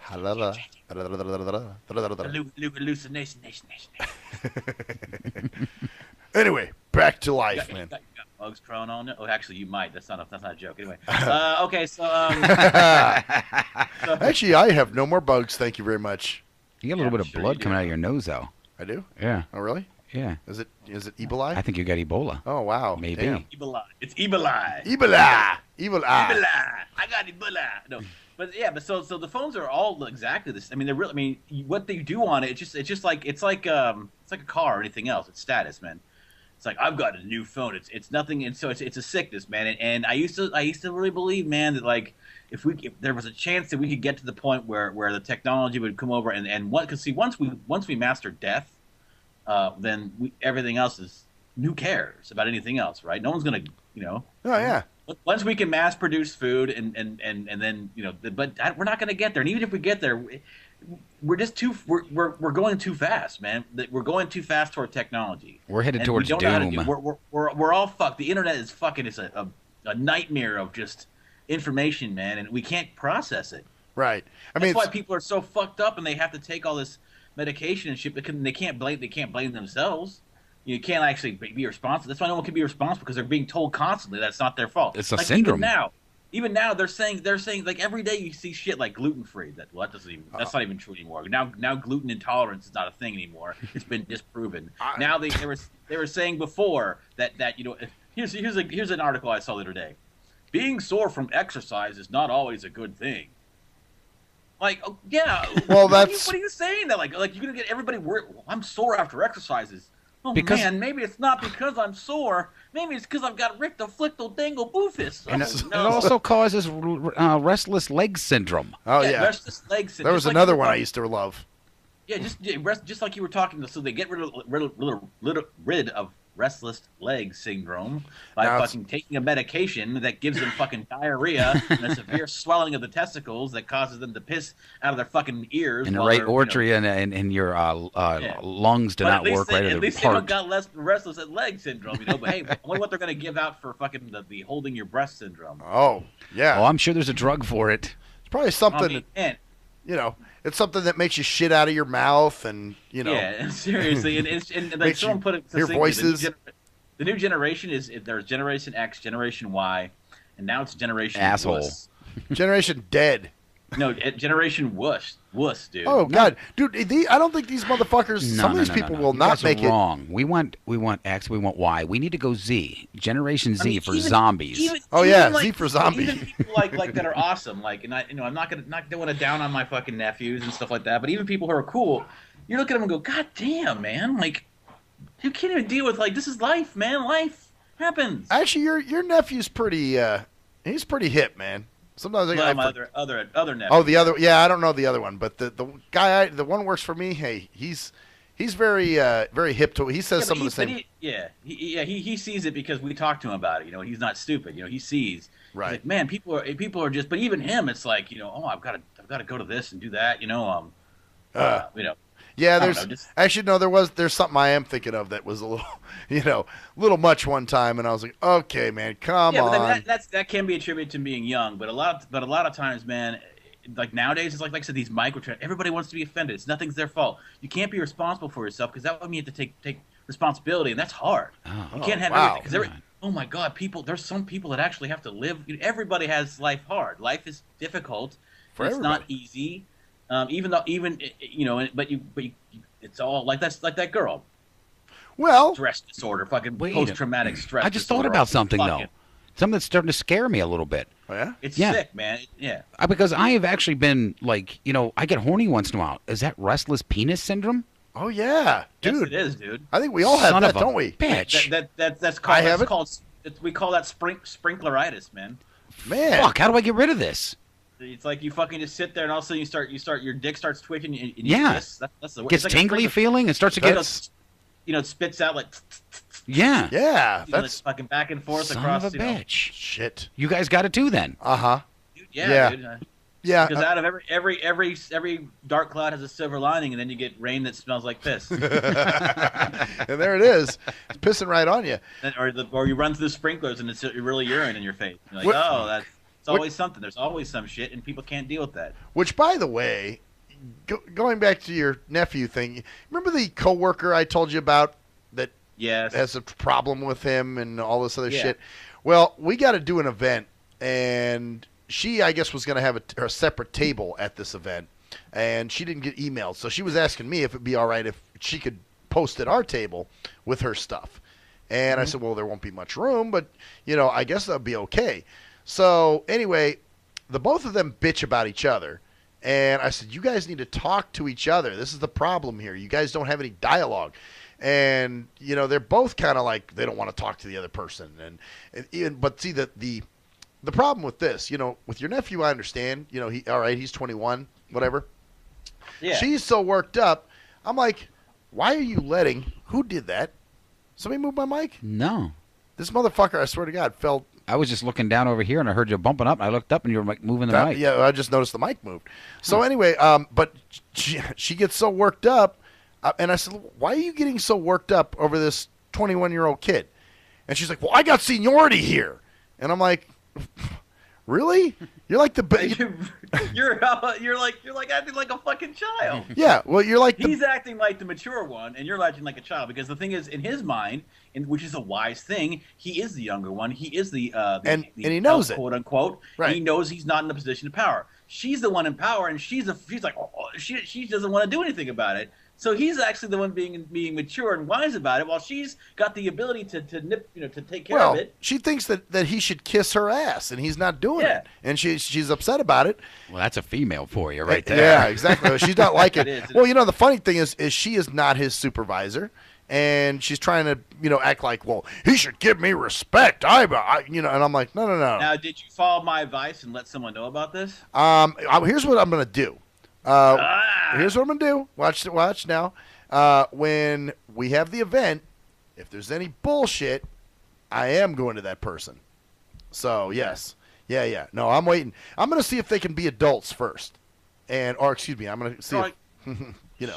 Hallucination. Anyway, back to life, man. You got bugs crawling on it? Oh, actually, you might. That's not a joke. Anyway, okay, so actually, I have no more bugs. Thank you very much. You got a little bit of blood coming out of your nose, though. I do? Yeah. Oh, really? Yeah. Is it Ebola? I think you got Ebola. Oh, wow. Maybe. Damn. Ebola. It's Ebola. Ebola. I got Ebola. No. But yeah, so the phones are all exactly this. I mean, they're really. I mean, what they do on it, it's like a car or anything else. It's status, man. It's like, I've got a new phone. It's nothing, and so it's a sickness, man. And I used to really believe, man, that like if there was a chance that we could get to the point where the technology would come over and what, because see, once we master death, then everything else is, who cares about anything else, right? No one's gonna, Oh yeah. Once we can mass produce food and then but we're not gonna get there. And even if we get there, we're just we're going too fast, man. We're going too fast toward technology. We're headed towards doom. We're all fucked. The internet is fucking. It's a nightmare of just information, man, and we can't process it. Right. That's why people are so fucked up, and they have to take all this medication and shit because they can't blame themselves. You can't actually be responsible. That's why no one can be responsible because they're being told constantly that's not their fault. It's a syndrome. Even now they're saying like every day you see shit like gluten free. That's not even true anymore. Now gluten intolerance is not a thing anymore. It's been disproven. Now they were saying before that here's an article I saw the other day. Being sore from exercise is not always a good thing. Like, oh, yeah. Well, what are you saying? That like you're gonna get everybody worried. Well, I'm sore after exercises. Oh man, maybe it's not because I'm sore. Maybe it's because I've got rictoflictodangle-boofus. And it also causes restless leg syndrome. Oh yeah. Restless leg syndrome. There was another one I used to love. Yeah, just like you were talking. So they get rid of restless leg syndrome by fucking taking a medication that gives them fucking diarrhea and a severe swelling of the testicles that causes them to piss out of their fucking ears. And the right artery and your lungs do not work right. At least they don't got less restless leg syndrome, But hey, I wonder what they're going to give out for fucking the holding your breast syndrome. Oh yeah. Oh, I'm sure there's a drug for it. It's probably something. It's something that makes you shit out of your mouth, and Yeah, seriously, and like someone put it. Your voices. The new generation there's Generation X, Generation Y, and now it's Generation Asshole. Wuss. Generation Dead. No, Generation Wuss, dude. Oh God, dude! I don't think these motherfuckers. Some of these people will not make it. Wrong. We want X. We want Y. We need to go Z. Generation Z for zombies. Z for zombies. Even people like that are awesome. And I'm not don't want to down on my fucking nephews and stuff like that. But even people who are cool, you look at them and go, God damn, man! Like, you can't even deal with this is life, man. Life happens. Actually, your nephew's pretty. He's pretty hip, man. Sometimes my other nephew. Oh, the other. Yeah, I don't know the other one, but the guy, the one works for me. Hey, he's very very hip to it. He says some of the same. He sees it because we talk to him about it. He's not stupid. He sees. Right. He's like, man, people are just. But even him, it's like oh, I've got to go to this and do that. Yeah, there's something I am thinking of that was a little much one time, and I was like, okay, man, come on. But that can be attributed to being young, but a lot of times, man, like nowadays, it's like I said, these microtrends. Everybody wants to be offended. It's nothing's their fault. You can't be responsible for yourself because that would mean you have to take responsibility, and that's hard. You can't have everything. Oh my God, there's some people that actually have to live. Everybody has life hard. Life is difficult. It's not easy. But it's all like that girl. Well, stress disorder, fucking post-traumatic stress. I just thought about something though, something that's starting to scare me a little bit. Oh yeah, it's sick, man. Yeah, because I have actually been I get horny once in a while. Is that restless penis syndrome? Oh yeah, dude. Yes, it is, dude. I think we all have that, don't we? Bitch. That's called. We call that sprinkleritis, man. Man, fuck! How do I get rid of this? It's like you fucking just sit there and all of a sudden you start your dick starts twitching and that's the word. Gets tingly feeling and starts to get it spits out like yeah that's fucking back and forth son across of a bitch. Shit, you guys got it too then. Dude, yeah dude, because out of every dark cloud has a silver lining, and then you get rain that smells like piss. And there it is. It's pissing right on you. Or you run through the sprinklers and it's really urine in your face. You're like, it's always something. There's always some shit, and people can't deal with that. Which, by the way, going back to your nephew thing, remember the coworker I told you about that has a problem with him and all this other shit? Well, we got to do an event, and she, I guess, was going to have a separate table at this event, and she didn't get emailed. So she was asking me if it'd be all right if she could post at our table with her stuff. And I said, well, there won't be much room, but, I guess that'd be okay. So anyway, the both of them bitch about each other, and I said, you guys need to talk to each other. This is the problem here. You guys don't have any dialogue. And, they're both kind of like they don't want to talk to the other person. But see, the problem with this, with your nephew, I understand. He's 21, whatever. Yeah. She's so worked up. I'm like, why are you who did that? Somebody move my mic? No. This motherfucker, I swear to God, fell. I was just looking down over here, and I heard you bumping up, and I looked up, and you were moving the mic. Yeah, I just noticed the mic moved. So anyway, but she gets so worked up, and I said, why are you getting so worked up over this 21-year-old kid? And she's like, well, I got seniority here. And I'm like, Really? You're like the you're like acting like a fucking child. Yeah, well, you're like he's acting like the mature one, and you're acting like a child. Because the thing is, in his mind, which is a wise thing, he is the younger one. He is the he knows it, quote unquote. Right. He knows he's not in a position of power. She's the one in power, and she's like, she doesn't want to do anything about it. So he's actually the one being mature and wise about it, while she's got the ability to take care of it. She thinks that he should kiss her ass, and he's not doing it, and she's upset about it. Well, that's a female for you, right there. Yeah, exactly. She's not like it. It is. Well, the funny thing is she is not his supervisor, and she's trying to act like, well, he should give me respect. And I'm like, no. Now, did you follow my advice and let someone know about this? Here's what I'm gonna do. Here's what I'm gonna do. Watch now. When we have the event, if there's any bullshit, I am going to that person. So yes, yeah. No, I'm waiting. I'm gonna see if they can be adults first, or excuse me, I'm gonna see.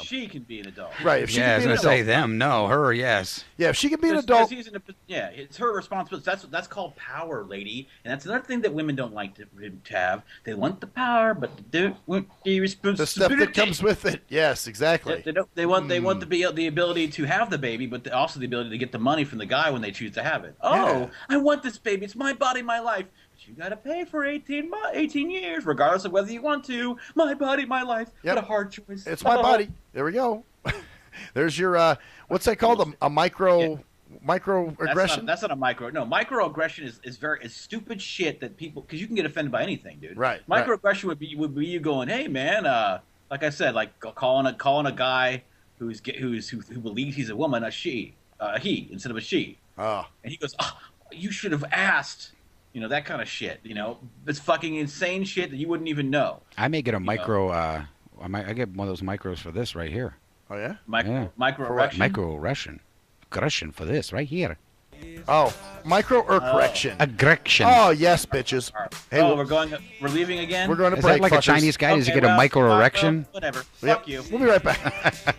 She can be an adult. Right. If she I was can be going an to say adult. them. No, her, yes. Yeah, if she can be an adult. It's her responsibility. That's called power, lady. And that's another thing that women don't like to have. They want the power, but they don't want the responsibility. The stuff that comes with it. Yes, exactly. They want the ability to have the baby, but also the ability to get the money from the guy when they choose to have it. Oh, I want this baby. It's my body, my life. You got to pay for 18 years, regardless of whether you want to. My body, my life. Yep. What a hard choice. It's my body. There we go. There's your what's that called? A microaggression? That's not a micro. No, microaggression is stupid shit that people, because you can get offended by anything, dude. Right. Microaggression would be you going, hey man, like I said, like calling a guy who believes he's a woman a he instead of a she. Oh. And he goes, you should have asked. That kind of shit. It's fucking insane shit that you wouldn't even know. I may get a micro. I get one of those micros for this right here. Oh yeah. Microaggression. Aggression for this right here. Oh, micro or correction? Aggression. Oh yes, bitches. Hey, we're leaving again. We're going to Is break. that like fuckers. a Chinese guy? Does he get a micro erection? Whatever. Yep. Fuck you. We'll be right back.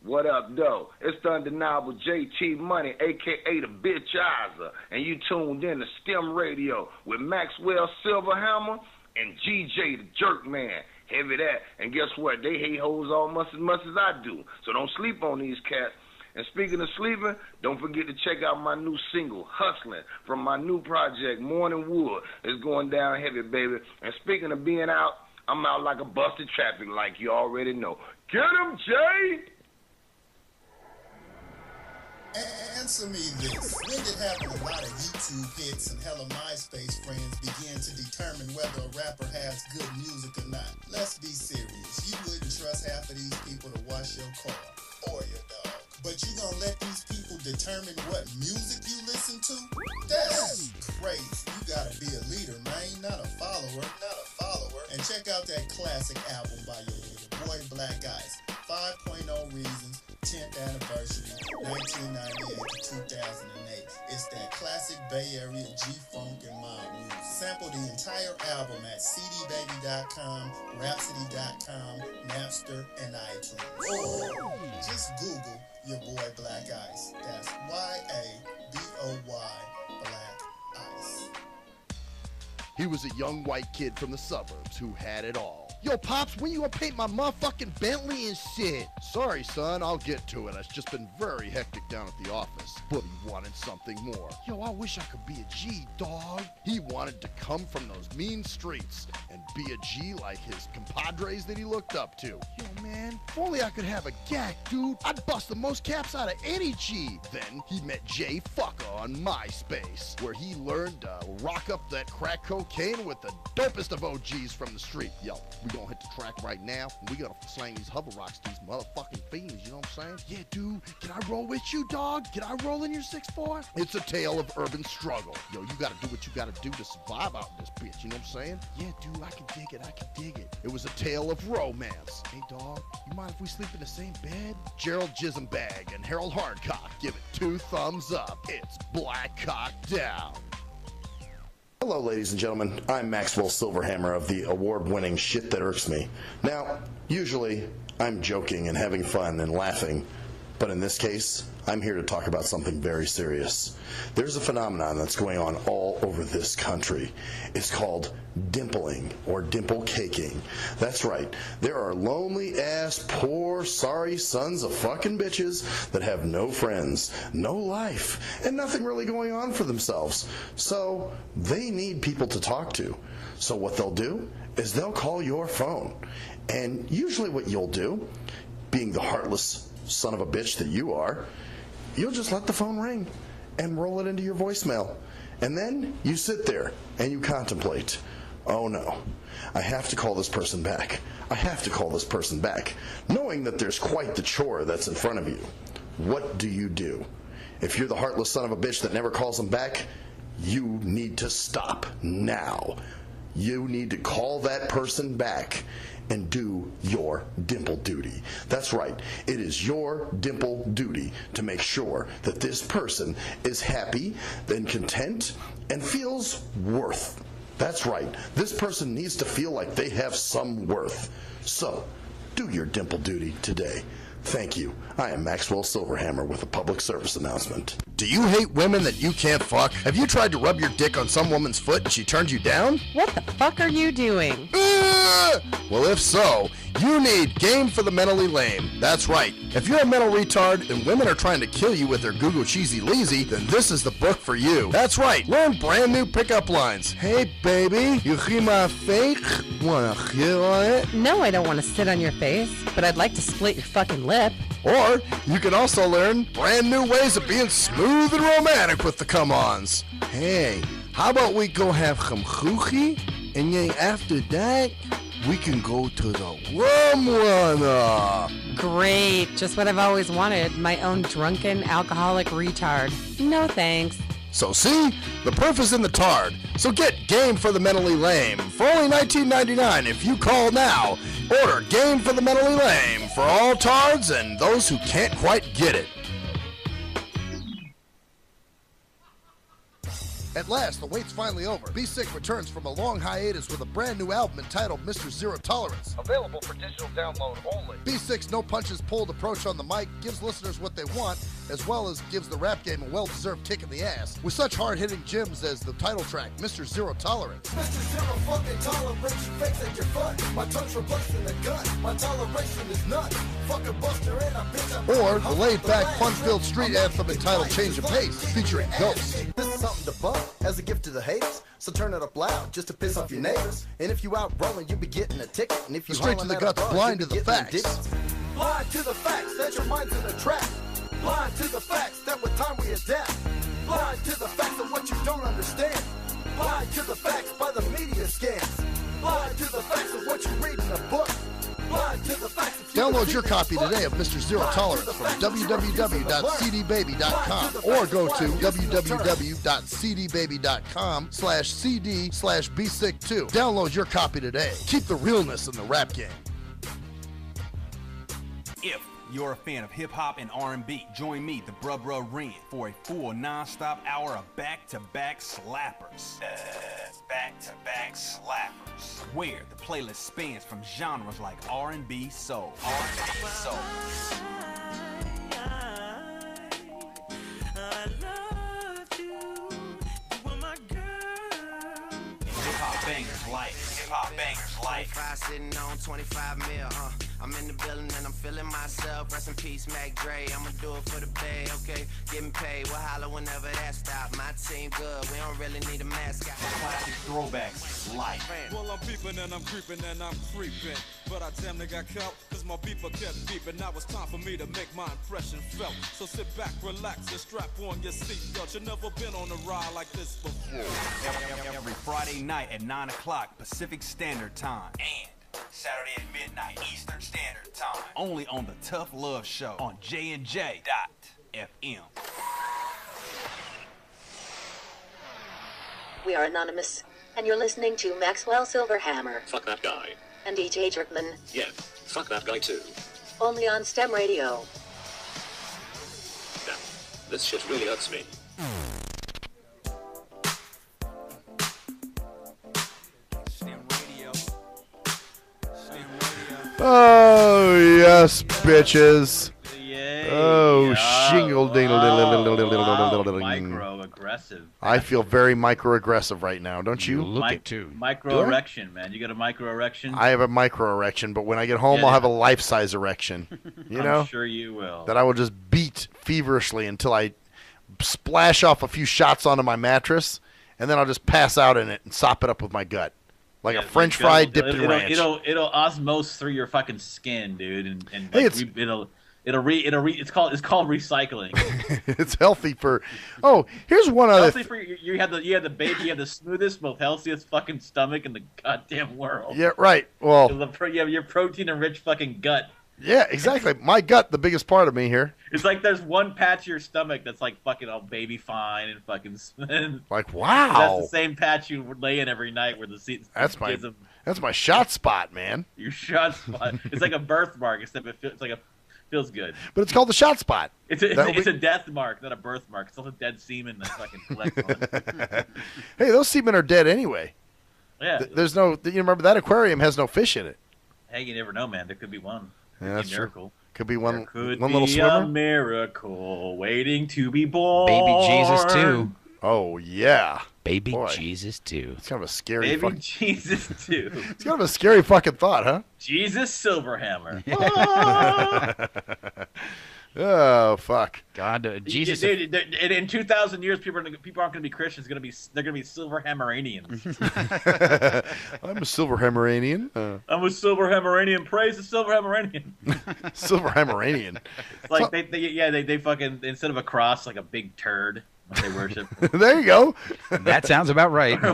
What up, though? It's the undeniable JT Money, a.k.a. the Bitchizer, and you tuned in to STIM Radio with Maxwell Silverhammer and GJ the Jerk Man. Heavy that. And guess what? They hate hoes almost as much as I do, so don't sleep on these cats. And speaking of sleeping, don't forget to check out my new single, Hustling, from my new project, Morning Wood. It's going down heavy, baby. And speaking of being out, I'm out like a busted traffic like you already know. Get him, Jay! Answer me this. When did having a lot of YouTube hits and hella MySpace friends begin to determine whether a rapper has good music or not? Let's be serious. You wouldn't trust half of these people to wash your car or your dog. But you gonna let these people determine what music you listen to? That's crazy. You gotta be a leader, man, not a follower. And check out that classic album by your boy Black Ice, 5.0 Reasons, 10th anniversary, 1998 to 2008. It's that classic Bay Area G-Funk and mob music. Sample the entire album at cdbaby.com, rhapsody.com, Napster, and iTunes. Or just Google your boy Black Ice. That's Y-A-B-O-Y, Black Ice. He was a young white kid from the suburbs who had it all. Yo, Pops, when you gonna paint my motherfucking Bentley and shit? Sorry, son, I'll get to it. It's just been very hectic down at the office. But he wanted something more. Yo, I wish I could be a G, dog. He wanted to come from those mean streets and be a G like his compadres that he looked up to. Yo, man, if only I could have a GAC, dude. I'd bust the most caps out of any G. Then he met Jay Fucker on MySpace, where he learned to rock up that crack cocaine Kane with the dopest of OGs from the street. Yo, we gonna hit the track right now, and we gonna slang these hover rocks to these motherfucking fiends, you know what I'm saying? Yeah, dude, can I roll with you, dog? Can I roll in your 6'4"? It's a tale of urban struggle. Yo, you gotta do what you gotta do to survive out in this bitch, you know what I'm saying? Yeah, dude, I can dig it, I can dig it. It was a tale of romance. Hey, dog, you mind if we sleep in the same bed? Gerald Jismbag and Harold Hardcock give it 2 thumbs up. It's Black Cock Down. Hello, ladies and gentlemen. I'm Maxwell Silverhammer of the award-winning Shit That Irks Me. Now, usually, I'm joking and having fun and laughing, but in this case, I'm here to talk about something very serious. There's a phenomenon that's going on all over this country. It's called dimpling or dimple caking. That's right. There are lonely-ass, poor, sorry sons of fucking bitches that have no friends, no life, and nothing really going on for themselves. So they need people to talk to. So what they'll do is they'll call your phone. And usually what you'll do, being the heartless son of a bitch that you are, you'll just let the phone ring and roll it into your voicemail. And then you sit there and you contemplate, oh no, I have to call this person back. I have to call this person back, knowing that there's quite the chore that's in front of you. What do you do? If you're the heartless son of a bitch that never calls them back, you need to stop now. You need to call that person back and do your dimple duty. That's right. It is your dimple duty to make sure that this person is happy and content and feels worth. That's right. This person needs to feel like they have some worth. So, do your dimple duty today. Thank you. I am Maxwell Silverhammer with a public service announcement. Do you hate women that you can't fuck? Have you tried to rub your dick on some woman's foot and she turned you down? What the fuck are you doing? Well, if so, you need Game for the Mentally Lame. That's right. If you're a mental retard and women are trying to kill you with their Google Cheesy Leezy, then this is the book for you. That's right. Learn brand new pickup lines. Hey, baby, you hear my fake? Wanna hear on it? No, I don't want to sit on your face, but I'd like to split your fucking lip. Or you can also learn brand new ways of being smooth and romantic with the come-ons. Hey, how about we go have some choochie, and then after that, we can go to the rum runner. Great, just what I've always wanted, my own drunken alcoholic retard. No thanks. So see, the proof is in the tard. So get Game for the Mentally Lame for only $19.99 if you call now. Order Game for the Mentally Lame for all tards and those who can't quite get it. At last, the wait's finally over. Be Sick returns from a long hiatus with a brand new album entitled Mr. Zero Tolerance. Available for digital download only. Be Sick's no punches pulled approach on the mic gives listeners what they want, as well as gives the rap game a well-deserved kick in the ass. With such hard-hitting gems as the title track, Mr. Zero Tolerance. Mr. Zero fucking tolerance, you fakes at your fun. My tongue's replacing the gun. My toleration is none. Fucking buster and a bitch. Or the laid-back, fun-filled street anthem entitled Change of Pace, featuring Ghost. This is something to bump as a gift to the haters. So turn it up loud just to piss off your neighbors. And if you out rolling, you be getting a ticket. And if you Straight to the guts, blind to the facts. Blind to the facts that your mind's in a trap. Blind to the facts that with time we adapt. Blind to the facts of what you don't understand. Blind to the facts by the media scans. Blind to the facts of what you read in a book. Blind to the facts of Download your copy today of Mr. Zero Tolerance from www.cdbaby.com or go to www.cdbaby.com/cd/bsick2. Download your copy today. Keep the realness in the rap game. If you're a fan of hip-hop and R&B, join me, the Bruh Ren, for a full non-stop hour of back-to-back slappers. Back-to-back slappers. Where the playlist spans from genres like R&B, soul. R&B, soul. Hip-hop bangers like ride sitting on 25 mil, I'm in the building and I'm feeling myself. Rest in peace, Mac Dre. I'ma do it for the bay, okay? Getting paid, we'll holler whenever that stop. My team good, we don't really need a mascot. Throwbacks, life. Well, I'm peeping and I'm creeping and I'm creeping. But I damn near got caught, cause my beeper kept beeping. Now it's time for me to make my impression felt. So sit back, relax, and strap on your seatbelt. You've never been on a ride like this before. Every Friday night at 9 o'clock Pacific Standard Time. And Saturday at midnight Eastern Standard Time. Only on the Tough Love Show on JNJ.FM. We are anonymous, and you're listening to Maxwell Silverhammer Fuck that guy. and DJ Jerkman, Yeah, fuck that guy too. only on STEM Radio. Damn, this shit really hurts me. Oh, yes, bitches. Yay. Oh, Yeah. shingle dingle. Micro-aggressive. I feel very micro-aggressive right now, don't you? Micro-erection, man. You got a micro-erection? I have a micro-erection, but when I get home, Yeah, I'll have a life-size erection. You know? I'm sure you will. That I will just beat feverishly until I splash off a few shots onto my mattress, and then I'll just pass out in it and sop it up with my gut. Like a French fry dipped in ranch. It'll osmose through your fucking skin, dude, and Hey, like, it's called recycling. It's healthy for. Oh, here's one other. Healthy for you have the smoothest, most healthiest fucking stomach in the goddamn world. Yeah, right. Well, you have your protein-rich fucking gut. yeah, exactly. My gut, the biggest part of me here. It's like there's one patch of your stomach that's like fucking all baby fine and fucking. Like, wow. That's the same patch you lay in every night where the seats. That's my shot spot, man. Your shot spot. It's like a birthmark, except feels good. But it's called the shot spot. It's a death mark, not a birthmark. It's all the dead semen that fucking collects on. Hey, those seamen are dead anyway. Yeah. There's no. You remember that aquarium has no fish in it. Hey, you never know, man. There could be one. Yeah, that's a miracle. true. Could be one. Could one be little swimmer. a miracle waiting to be born. Baby Jesus too. Oh yeah. Baby Boy. Jesus too. It's kind of a scary. Baby Jesus too. It's kind of a scary fucking thought, huh? Jesus Silverhammer. Oh fuck. God, Jesus. Dude, in 2,000 years, people aren't going to be Christians. They're going to be Silverhammeranians. I'm a Silverhammeranian. I'm a Silverhammeranian. Praise the Silverhammeranian. Silverhammeranian. It's like they fucking, instead of a cross, like a big turd they worship. There you go. That sounds about right. or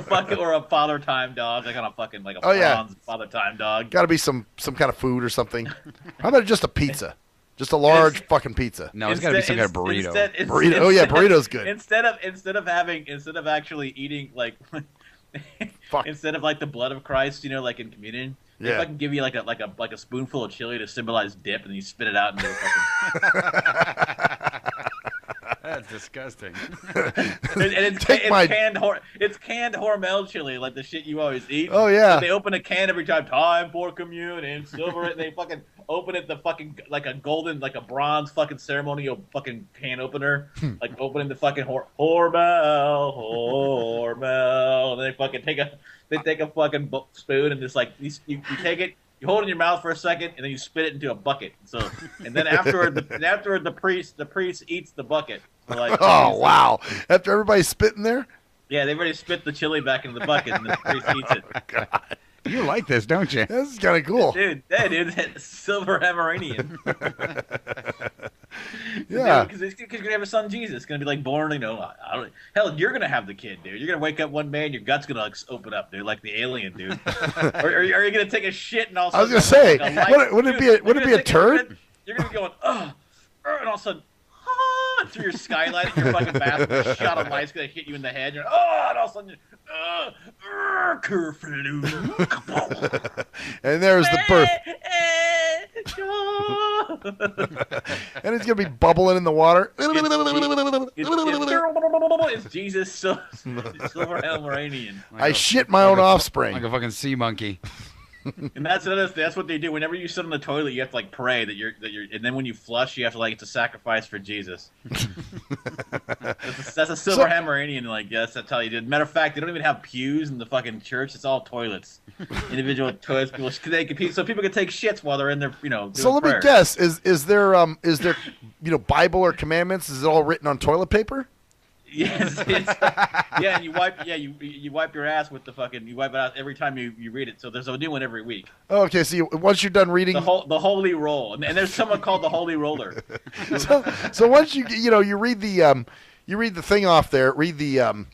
a Father Time dog, like on a fucking bronze Father Time dog. Got to be some kind of food or something. How about just a pizza? Just a large fucking pizza. No, it's got to be some kind of burrito. Burrito. Oh yeah, burrito's good. Instead of actually eating like, instead of like the blood of Christ, like in communion, they fucking give you like a spoonful of chili to symbolize dip, and you spit it out into a fucking. That's disgusting. It's canned Hormel chili, like the shit you always eat. Oh yeah. So they open a can every time. Time for communion, silver. They fucking open it like a golden, like a bronze fucking ceremonial fucking can opener, like opening the fucking Hormel. And they fucking take a fucking spoon and just like you take it. You hold it in your mouth for a second, and then you spit it into a bucket. So, and then afterward, the priest eats the bucket. So like, oh wow! After everybody's spitting there. Yeah, they've already spit the chili back into the bucket, and the priest eats it. God. You like this, don't you? This is kind of cool, dude. Silverhammeranian. Yeah, because you're gonna have a son Jesus. It's gonna be like born. Hell, you're gonna have the kid, dude. You're gonna wake up one day and your gut's gonna open up, dude, like the alien, dude. or are you gonna take a shit and all? I was gonna say, would it be a turd? You're gonna be going, and all of a sudden, through your skylight in your fucking bathroom, a shot of light's gonna hit you in the head. And all of a sudden, curfew. And there's the birth. And it's gonna be bubbling in the water. It's Jesus, Silverhammeranian. I shit my own offspring. Like a fucking sea monkey. And that's another thing. That's what they do. Whenever you sit on the toilet, you have to like pray that you're, and then when you flush, you have to like it's a sacrifice for Jesus. that's a silver hammer Indian. Like yes, that's how you do it. Matter of fact, they don't even have pews in the fucking church. It's all toilets, individual toilets. So people can take shits while they're in there. Doing so let prayer. me guess: is there Bible or commandments? Is it all written on toilet paper? Yes, and you wipe your ass with the fucking you wipe it out every time you read it. So there's a new one every week. Okay, so once you're done reading the holy roll, and there's someone called the holy roller. so once you read the thing off there, read the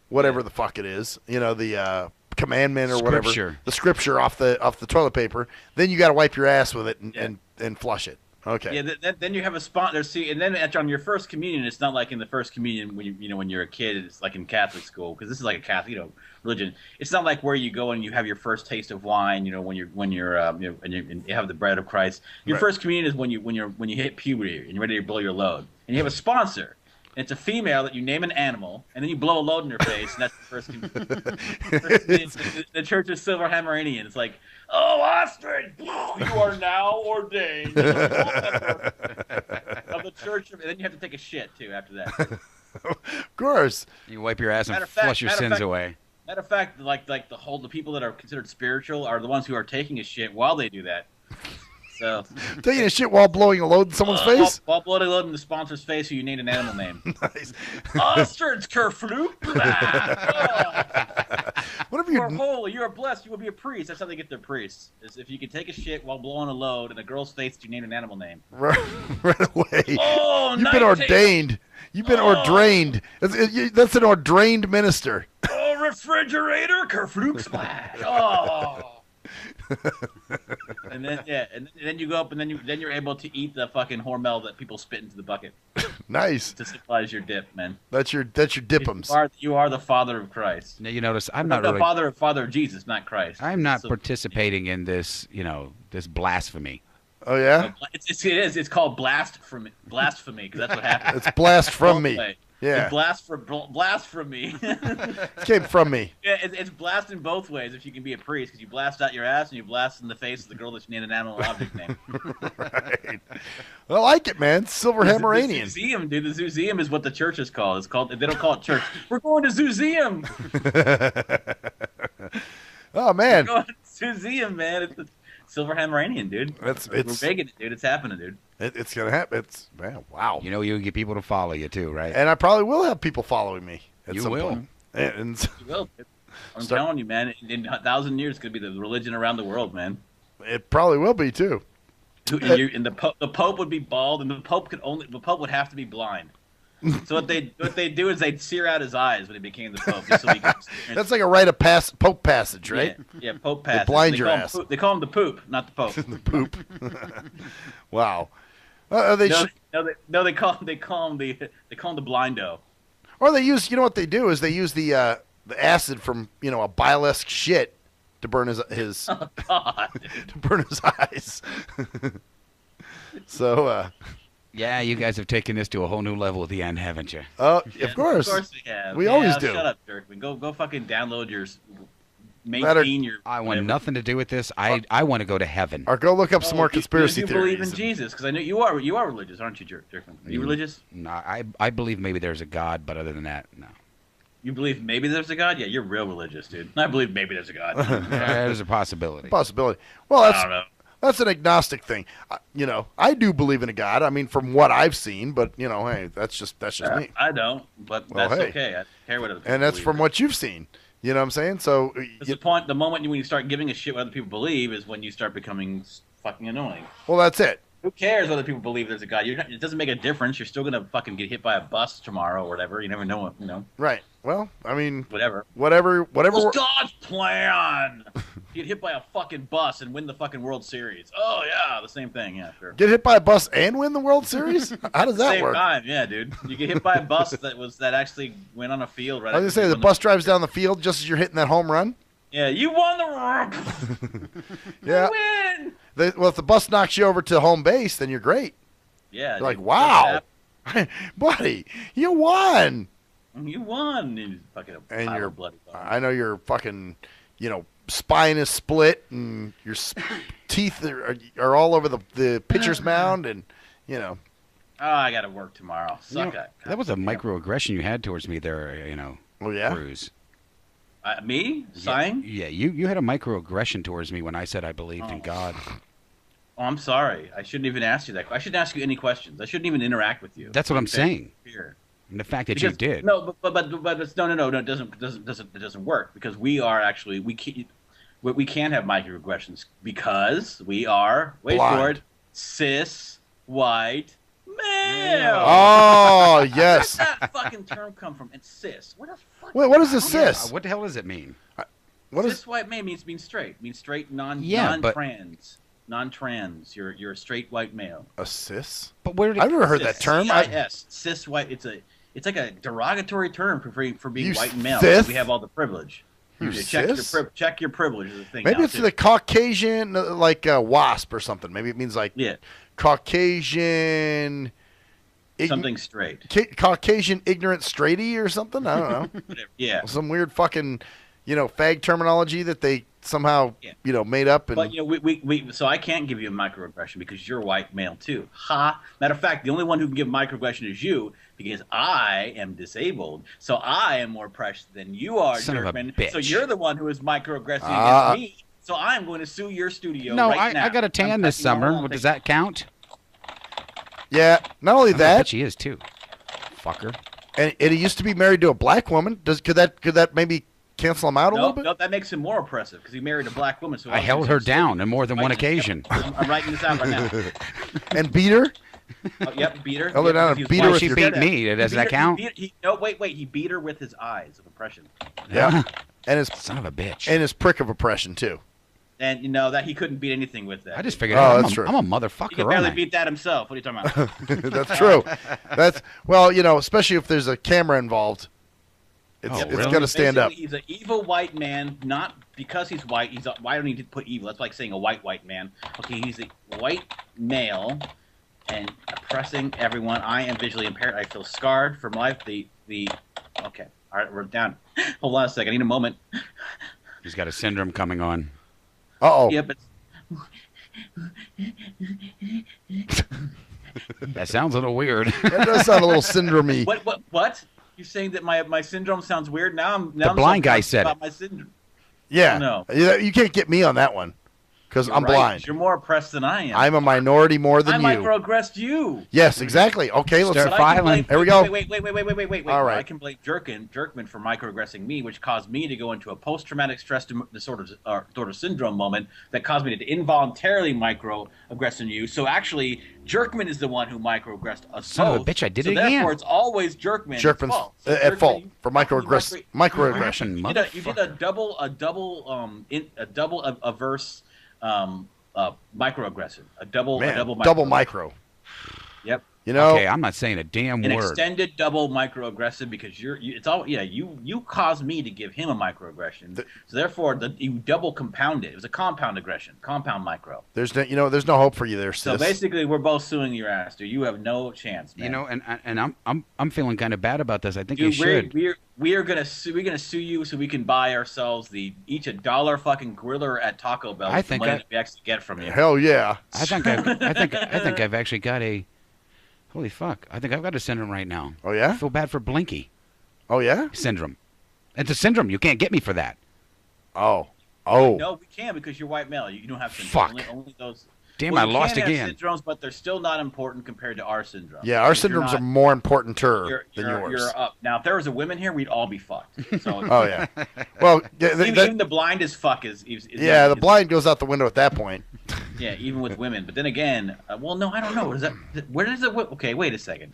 whatever the fuck it is, the commandment or whatever, the scripture off the toilet paper. Then you got to wipe your ass with it and flush it. Okay. Yeah. Then you have a spot there. See, and then on your first communion, it's not like in the first communion when when you're a kid. It's like in Catholic school because this is like a Catholic religion. It's not like where you go and you have your first taste of wine. When you're and you have the bread of Christ. Your first communion is when you hit puberty and you're ready to blow your load, and you have a sponsor. And it's a female that you name an animal, and then you blow a load in her face, and that's the first communion. The Church of Silver Hammer Indian. It's like, oh, Astrid, you are now ordained of the Church of... And then you have to take a shit, too, after that. Of course. You wipe your ass and flush your sins away. Matter of fact, the people that are considered spiritual are the ones who are taking a shit while they do that. So taking a shit while blowing a load in someone's face? While blowing a load in the sponsor's face who you named an animal name. Nice. Astrid's Kerflu. Whatever you are holy, you are blessed, you will be a priest. That's how they get their priests. Is if you can take a shit while blowing a load in a girl's face you named an animal name. Right away. Oh, You've been ordained. You've been ordained. That's an ordained minister. Oh, refrigerator, Kerflu splash. Oh. And then you go up and then you're able to eat the fucking Hormel that people spit into the bucket. Nice. To symbolize your dip, man. That's your dipums. You are the father of Christ. Now you notice I'm not the father of Jesus, not Christ. I'm not participating in this, this blasphemy. Oh yeah. It is. It's called blasphemy because that's what happened. It's blast from me. Yeah. Blast from me. It came from me. Yeah, it's blast in both ways if you can be a priest, because you blast out your ass and you blast in the face of the girl that you named an animal object name. Right. I like it, man. Silver Hammeranian. The Zoozeum, dude. The Zoozeum is what the church is called. It's called. They don't call it church. We're going to Zoozeum. Oh man. We're going to Zoozeum, man. It's Silver Hammeranian, dude. We're making it, dude. It's happening, dude. It's gonna happen. It's wow. You get people to follow you too, right? And I probably will have people following me. You will. Point. And you will. I'm telling you, man. In 1,000 years, it's gonna be the religion around the world, man. It probably will be too. And the Pope would be bald, and the Pope would have to be blind. So what they do is they'd sear out his eyes when he became the Pope. Just so he could That's like a rite of Pope passage, right? Yeah, Pope passage. They blind your ass. They call him the Poop, not the Pope. The Poop. Wow. They call him the blindo. Or they use, what they do is they use the acid from a bile-esque shit to burn his oh, God, to burn his eyes. So yeah, you guys have taken this to a whole new level at the end, haven't you? Of course. Of course we have. We always do. Shut up, Dirkman. Go fucking download your I want nothing to do with this. I want to go to heaven. Or go look up some more conspiracy you theories. You believe in Jesus, because I know you are religious, aren't you, Dirkman? Are you religious? No, I believe maybe there's a God, but other than that, no. You believe maybe there's a God? Yeah, you're real religious, dude. I believe maybe there's a God. There's a possibility. Well, I don't know. That's an agnostic thing. I do believe in a God. I mean, from what I've seen, but hey, that's just me. I don't, but that's okay. I don't care what other people and that's believe from what you've seen. You know what I'm saying? So the moment when you start giving a shit what other people believe is when you start becoming fucking annoying. Well, that's it. Who cares whether people believe there's a God? It doesn't make a difference. You're still gonna fucking get hit by a bus tomorrow or whatever. You never know. Right. Well, I mean, whatever. What's God's plan? Get hit by a fucking bus and win the fucking World Series. Oh yeah, the same thing. Yeah, sure. Get hit by a bus and win the World Series? How does that work? Same time, yeah, dude. You get hit by a bus that actually went on a field. Right. I was gonna say the bus drives down the field just as you're hitting that home run. Yeah, you won the yeah. You win. Well, if the bus knocks you over to home base, then you're great. Yeah. You're like, wow, buddy, you won. You won. You fucking and you're bloody. I know you're fucking, spine is split and your teeth are all over the pitcher's mound, and Oh, I got to work tomorrow. Suck it. That was a microaggression you had towards me there, Oh, yeah? Cruz. Me? Sighing? Yeah, you had a microaggression towards me when I said I believed in God. Oh, I'm sorry. I shouldn't even ask you that. I shouldn't ask you any questions. I shouldn't even interact with you. That's what I'm saying. Here. And the fact that you did. No, but it's, no. It doesn't work because we are actually we can't have microaggressions because we are wait blind. for it cis white male. Oh yes. Where's that fucking term come from? It's cis. What the fuck? Wait, what is a cis? What the hell does it mean? Cis white male means straight. Means straight non-trans. You're a straight white male. A cis? But where did I've never heard that term. CIS, cis white. It's like a derogatory term for being white and male. cis? We have all the privilege. Check your privilege is the thing. Maybe now, it's too. the Caucasian, like WASP or something. Maybe it means like Caucasian. Something straight. Caucasian ignorant straighty or something. I don't know. Yeah. Some weird fucking, fag terminology that they somehow, made up. And But so I can't give you a microaggression because you're white male too. Ha! Matter of fact, the only one who can give microaggression is you because I am disabled. So I am more precious than you are, Son of a Jerkman. bitch. So you're the one who is microaggressing against me. So I'm going to sue your studio right now. I got a tan this summer. Does that count? Yeah. Not only I that, bet she is too. Fucker. and he used to be married to a black woman. Could that maybe cancel him out a little bit? No, that makes him more oppressive because he married a black woman. So I held her down on more than one occasion. I'm writing this out right now. And beat her? Yep, beat her. Held her down and beat her with she beat me. Does that count? No, wait. He beat her with his eyes of oppression. Yeah. And his son of a bitch. And his prick of oppression too. And that he couldn't beat anything with that. I just figured I'm a motherfucker. He could barely beat that himself. What are you talking about? That's true. Especially if there's a camera involved. It's going to stand up. He's an evil white man, not because he's white. Why do I need to put evil? That's like saying a white man. Okay, he's a white male and oppressing everyone. I am visually impaired. I feel scarred from life. Okay, all right, we're down. Hold on a second. I need a moment. He's got a syndrome coming on. Uh-oh. Yeah, but That sounds a little weird. That does sound a little syndrome-y. What? You're saying that my syndrome sounds weird? Now The I'm blind guy self-conscious said about it. my syndrome. Yeah. No. You can't get me on that one because I'm Right, blind. You're more oppressed than I am. I'm a minority more than I you. microaggressed you. Yes, exactly. Okay, let's Start filing. There we go. Wait. All right. I can blame Jerkman for microaggressing me, which caused me to go into a post-traumatic stress disorder syndrome moment that caused me to involuntarily microaggress you. So actually, Jerkman is the one who microaggressed us Son of a both. bitch, I did so it again. Therefore, it's always Jerkman's fault. So at fault Jerkman, for microaggression. You did a double averse microaggression. A double micro. Yep. Okay, I'm not saying a damn An word. extended double microaggressive because you caused me to give him a microaggression. So therefore you double compound it. It was a compound aggression, compound micro. There's no hope for you there, sis. So basically we're both suing your ass, dude. You have no chance, man. And I'm feeling kind of bad about this. I think Dude, you should. we're gonna sue you so we can buy ourselves each $1 fucking griller at Taco Bell. I think the money that we actually get from you. Hell yeah. I think I've actually got a. Holy fuck! I think I've got a syndrome right now. Oh yeah? I feel bad for Blinky. Oh yeah? Syndrome. It's a syndrome. You can't get me for that. Oh. No, we can because you're white male. You don't have syndrome. Fuck. Only those. Damn, Well, I you lost can have again. syndromes, but they're still not important compared to our syndrome. Yeah, our Because you're syndromes not- are more important than you're yours. up. Now, if there was a women here, we'd all be fucked. So, Oh yeah. Well, even the blind as fuck is the blind goes out the window at that point. Yeah, even with women. But then again, well, no, I don't know. Is that where does it? Okay, wait a second.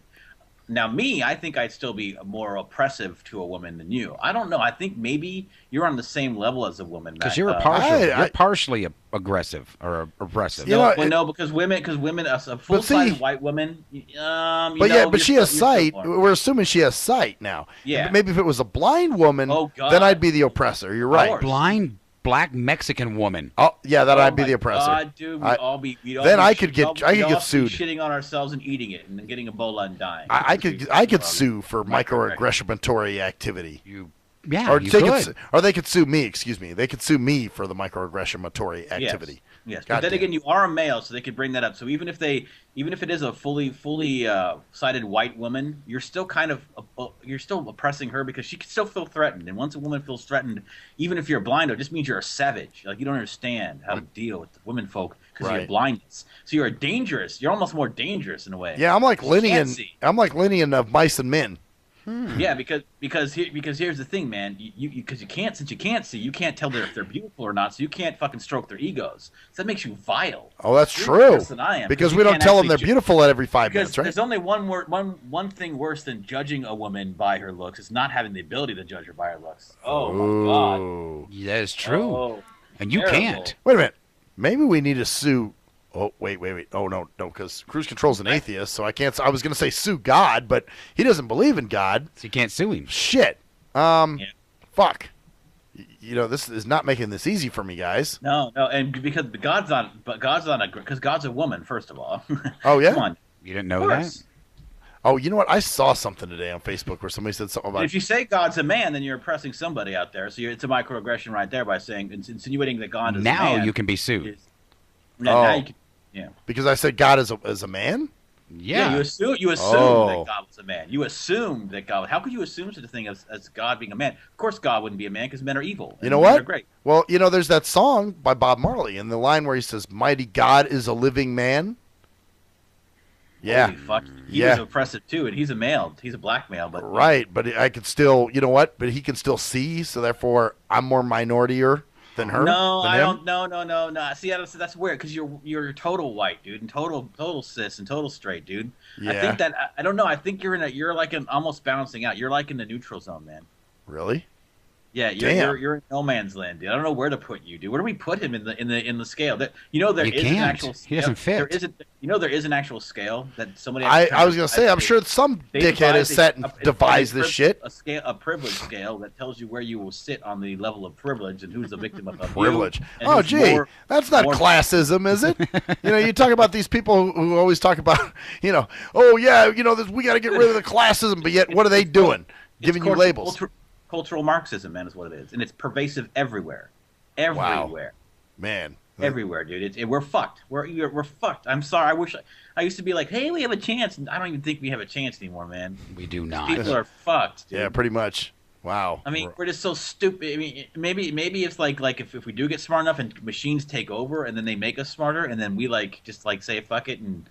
Now, I think I'd still be more oppressive to a woman than you. I don't know. I think maybe you're on the same level as a woman. Because you're partially aggressive or oppressive. No, because women, a full-size white woman. But she has sight. We're assuming she has sight now. Yeah. Maybe if it was a blind woman, then I'd be the oppressor. You're right. Blind black Mexican woman. Oh yeah, I'd be the oppressor. God, dude, I could get sued. Shitting on ourselves and eating it, and then getting Ebola and dying. I could sue for microaggressionatory activity. You Yeah, or you they could. or they could sue me. Excuse me. They could sue me for the microaggressionatory activity. Yes, God but then damn. again, you are a male, so they could bring that up. So even if it is a fully sided white woman, you're still you're still oppressing her because she can still feel threatened. And once a woman feels threatened, even if you're blind, it just means you're a savage. Like you don't understand how to deal with the women folk because of your Right. blindness. So you're dangerous. You're almost more dangerous in a way. Yeah, I'm like You can't Linian. see. I'm like Linian of Mice and Men. Yeah, because here's the thing, man. Because you can't see, you can't tell if they're beautiful or not. So you can't fucking stroke their egos. So that makes you vile. Oh, that's You're true. worse than I am, Because you we don't can't tell them actually they're ju- beautiful at every 5 Because minutes, right? there's only one thing worse than judging a woman by her looks. It's not having the ability to judge her by her looks. Oh my god, that is true. Oh, and you terrible. can't. Wait a minute. Maybe we need to sue. Oh, wait. Oh, no, because Cruise Control's an atheist, so I can't. I was going to say sue God, but he doesn't believe in God. So you can't sue him. Shit. Fuck. You know, this is not making this easy for me, guys. No, and because God's a woman, first of all. Oh, yeah? Come on. You didn't know Of that? course. Oh, you know what? I saw something today on Facebook where somebody said something And about. if you say God's a man, then you're oppressing somebody out there. So it's a microaggression right there by saying insinuating that God is a Now man. you can be sued. Now you can, yeah. Because I said God is a man? Yeah, you assume Oh. that God was a man. You assumed that God. How could you assume such a thing as God being a man? Of course, God wouldn't be a man because men are evil. You know men what? Are great. Well, you know, there's that song by Bob Marley, and the line where he says, "Mighty God is a living man." Yeah. Holy fuck. He Yeah. was oppressive too, and he's a male. He's a black male, but Right, but I could still, you know what? But he can still see, so therefore I'm more minoritier than her. No, than I him? don't. No. See, that's weird because you're total white, dude, and total cis and total straight, dude. I Yeah. think that I don't know. I think you're like almost balancing out. You're like in the neutral zone, man. Really? Yeah, Damn. you're in no man's land, dude. I don't know where to put you, dude. Where do we put him in the scale? There is an can't. actual. He doesn't fit. There isn't. There is an actual scale that somebody. I was gonna say, I'm sure some They dickhead has devised sat and devised this shit. A privilege scale that tells you where you will sit on the level of privilege and who's the victim of abuse. Privilege. and Oh, who's gee, more- that's not more- classism, is it? You know, you talk about these people who always talk about, you know, oh yeah, you know, we got to get rid of the classism, but yet what are they doing? Giving you labels. Cultural Marxism, man, is what it is, and it's pervasive everywhere, everywhere, man, everywhere, dude. We're fucked. We're fucked. I'm sorry. I used to be like, hey, we have a chance, and I don't even think we have a chance anymore, man. We do not. People are fucked, dude. Yeah, pretty much. Wow. I mean, we're just so stupid. I mean, maybe it's like if we do get smart enough and machines take over, and then they make us smarter, and then we just say fuck it and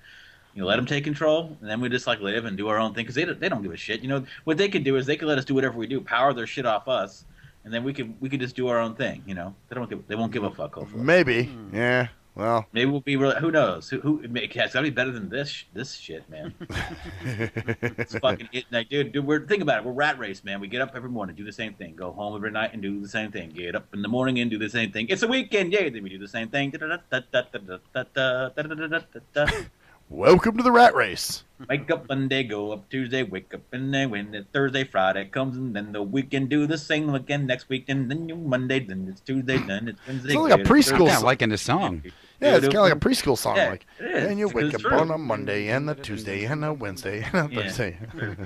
let them take control, and then we just live and do our own thing because they don't give a shit. You know what they could do is they could let us do whatever we do, power their shit off us, and then we could just do our own thing. You know, they won't give a fuck. Hopefully, Maybe. Yeah. Well, maybe we'll be real. Who knows? It's gotta be better than this shit, man. It's fucking it, dude. Think about it. We're rat race, man. We get up every morning, do the same thing. Go home every night and do the same thing. Get up in the morning and do the same thing. It's a weekend, yay! Then we do the same thing. welcome to the rat race. Wake up Monday, go up Tuesday, wake up and then when it's Thursday, Friday comes, and then the weekend do the same again next week, and then Monday, then it's Tuesday, then it's Wednesday. It's like a preschool. Yeah, liking the song. Yeah, it's kind of like a preschool song. Yeah, like, it is, and you because wake it's up true. on a Monday and a Tuesday and a Wednesday and a Thursday.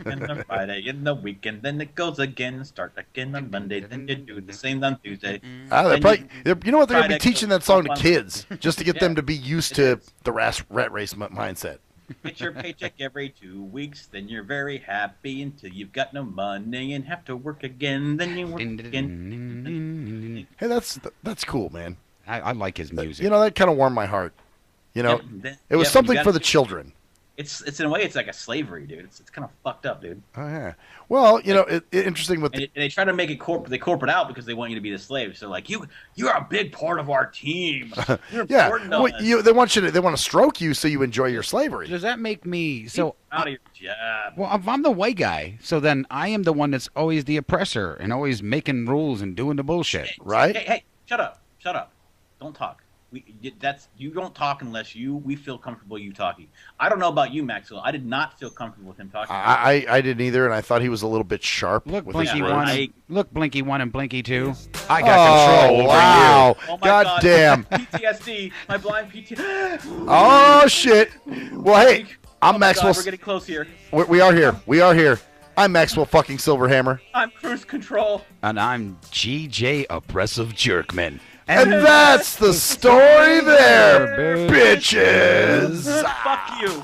And a Friday and the weekend, then it goes again. Start again on Monday, then you do the same on Tuesday. They're probably, you know what? They're going to Friday be teaching goes that song to on kids just to get them Yeah. to be used to the rat race mindset. Get your paycheck every 2 weeks, then you're very happy until you've got no money and have to work again. Then you work again. Hey, that's cool, man. I like his music. You know, that kind of warmed my heart. You know, it was something for the children. It's in a way, it's like a slavery, dude. It's kind of fucked up, dude. Oh yeah. Well, you know, interesting with And they try to make it corporate out because they want you to be the slave. So like you're a big part of our team. You're yeah. important to Well, us. they want to stroke you so you enjoy your slavery. Does that make me so? Out of your job. Well, if I'm the white guy, so then I am the one that's always the oppressor and always making rules and doing the bullshit, right? Hey, shut up. Don't talk. You don't talk unless we feel comfortable you talking. I don't know about you, Maxwell. I did not feel comfortable with him talking. I didn't either, and I thought he was a little bit sharp. Look, with his Blinky words. one. Look, Blinky 1 and Blinky 2. I got control over wow. you. Oh my God damn. PTSD. My blind PTSD. Oh shit. Well, hey, I'm Oh my Maxwell. God, we're getting close here. We are here. We are here. I'm Maxwell fucking Silverhammer. I'm Cruise Control. And I'm GJ Oppressive Jerkman. And that's the story there, bitches. Fuck you.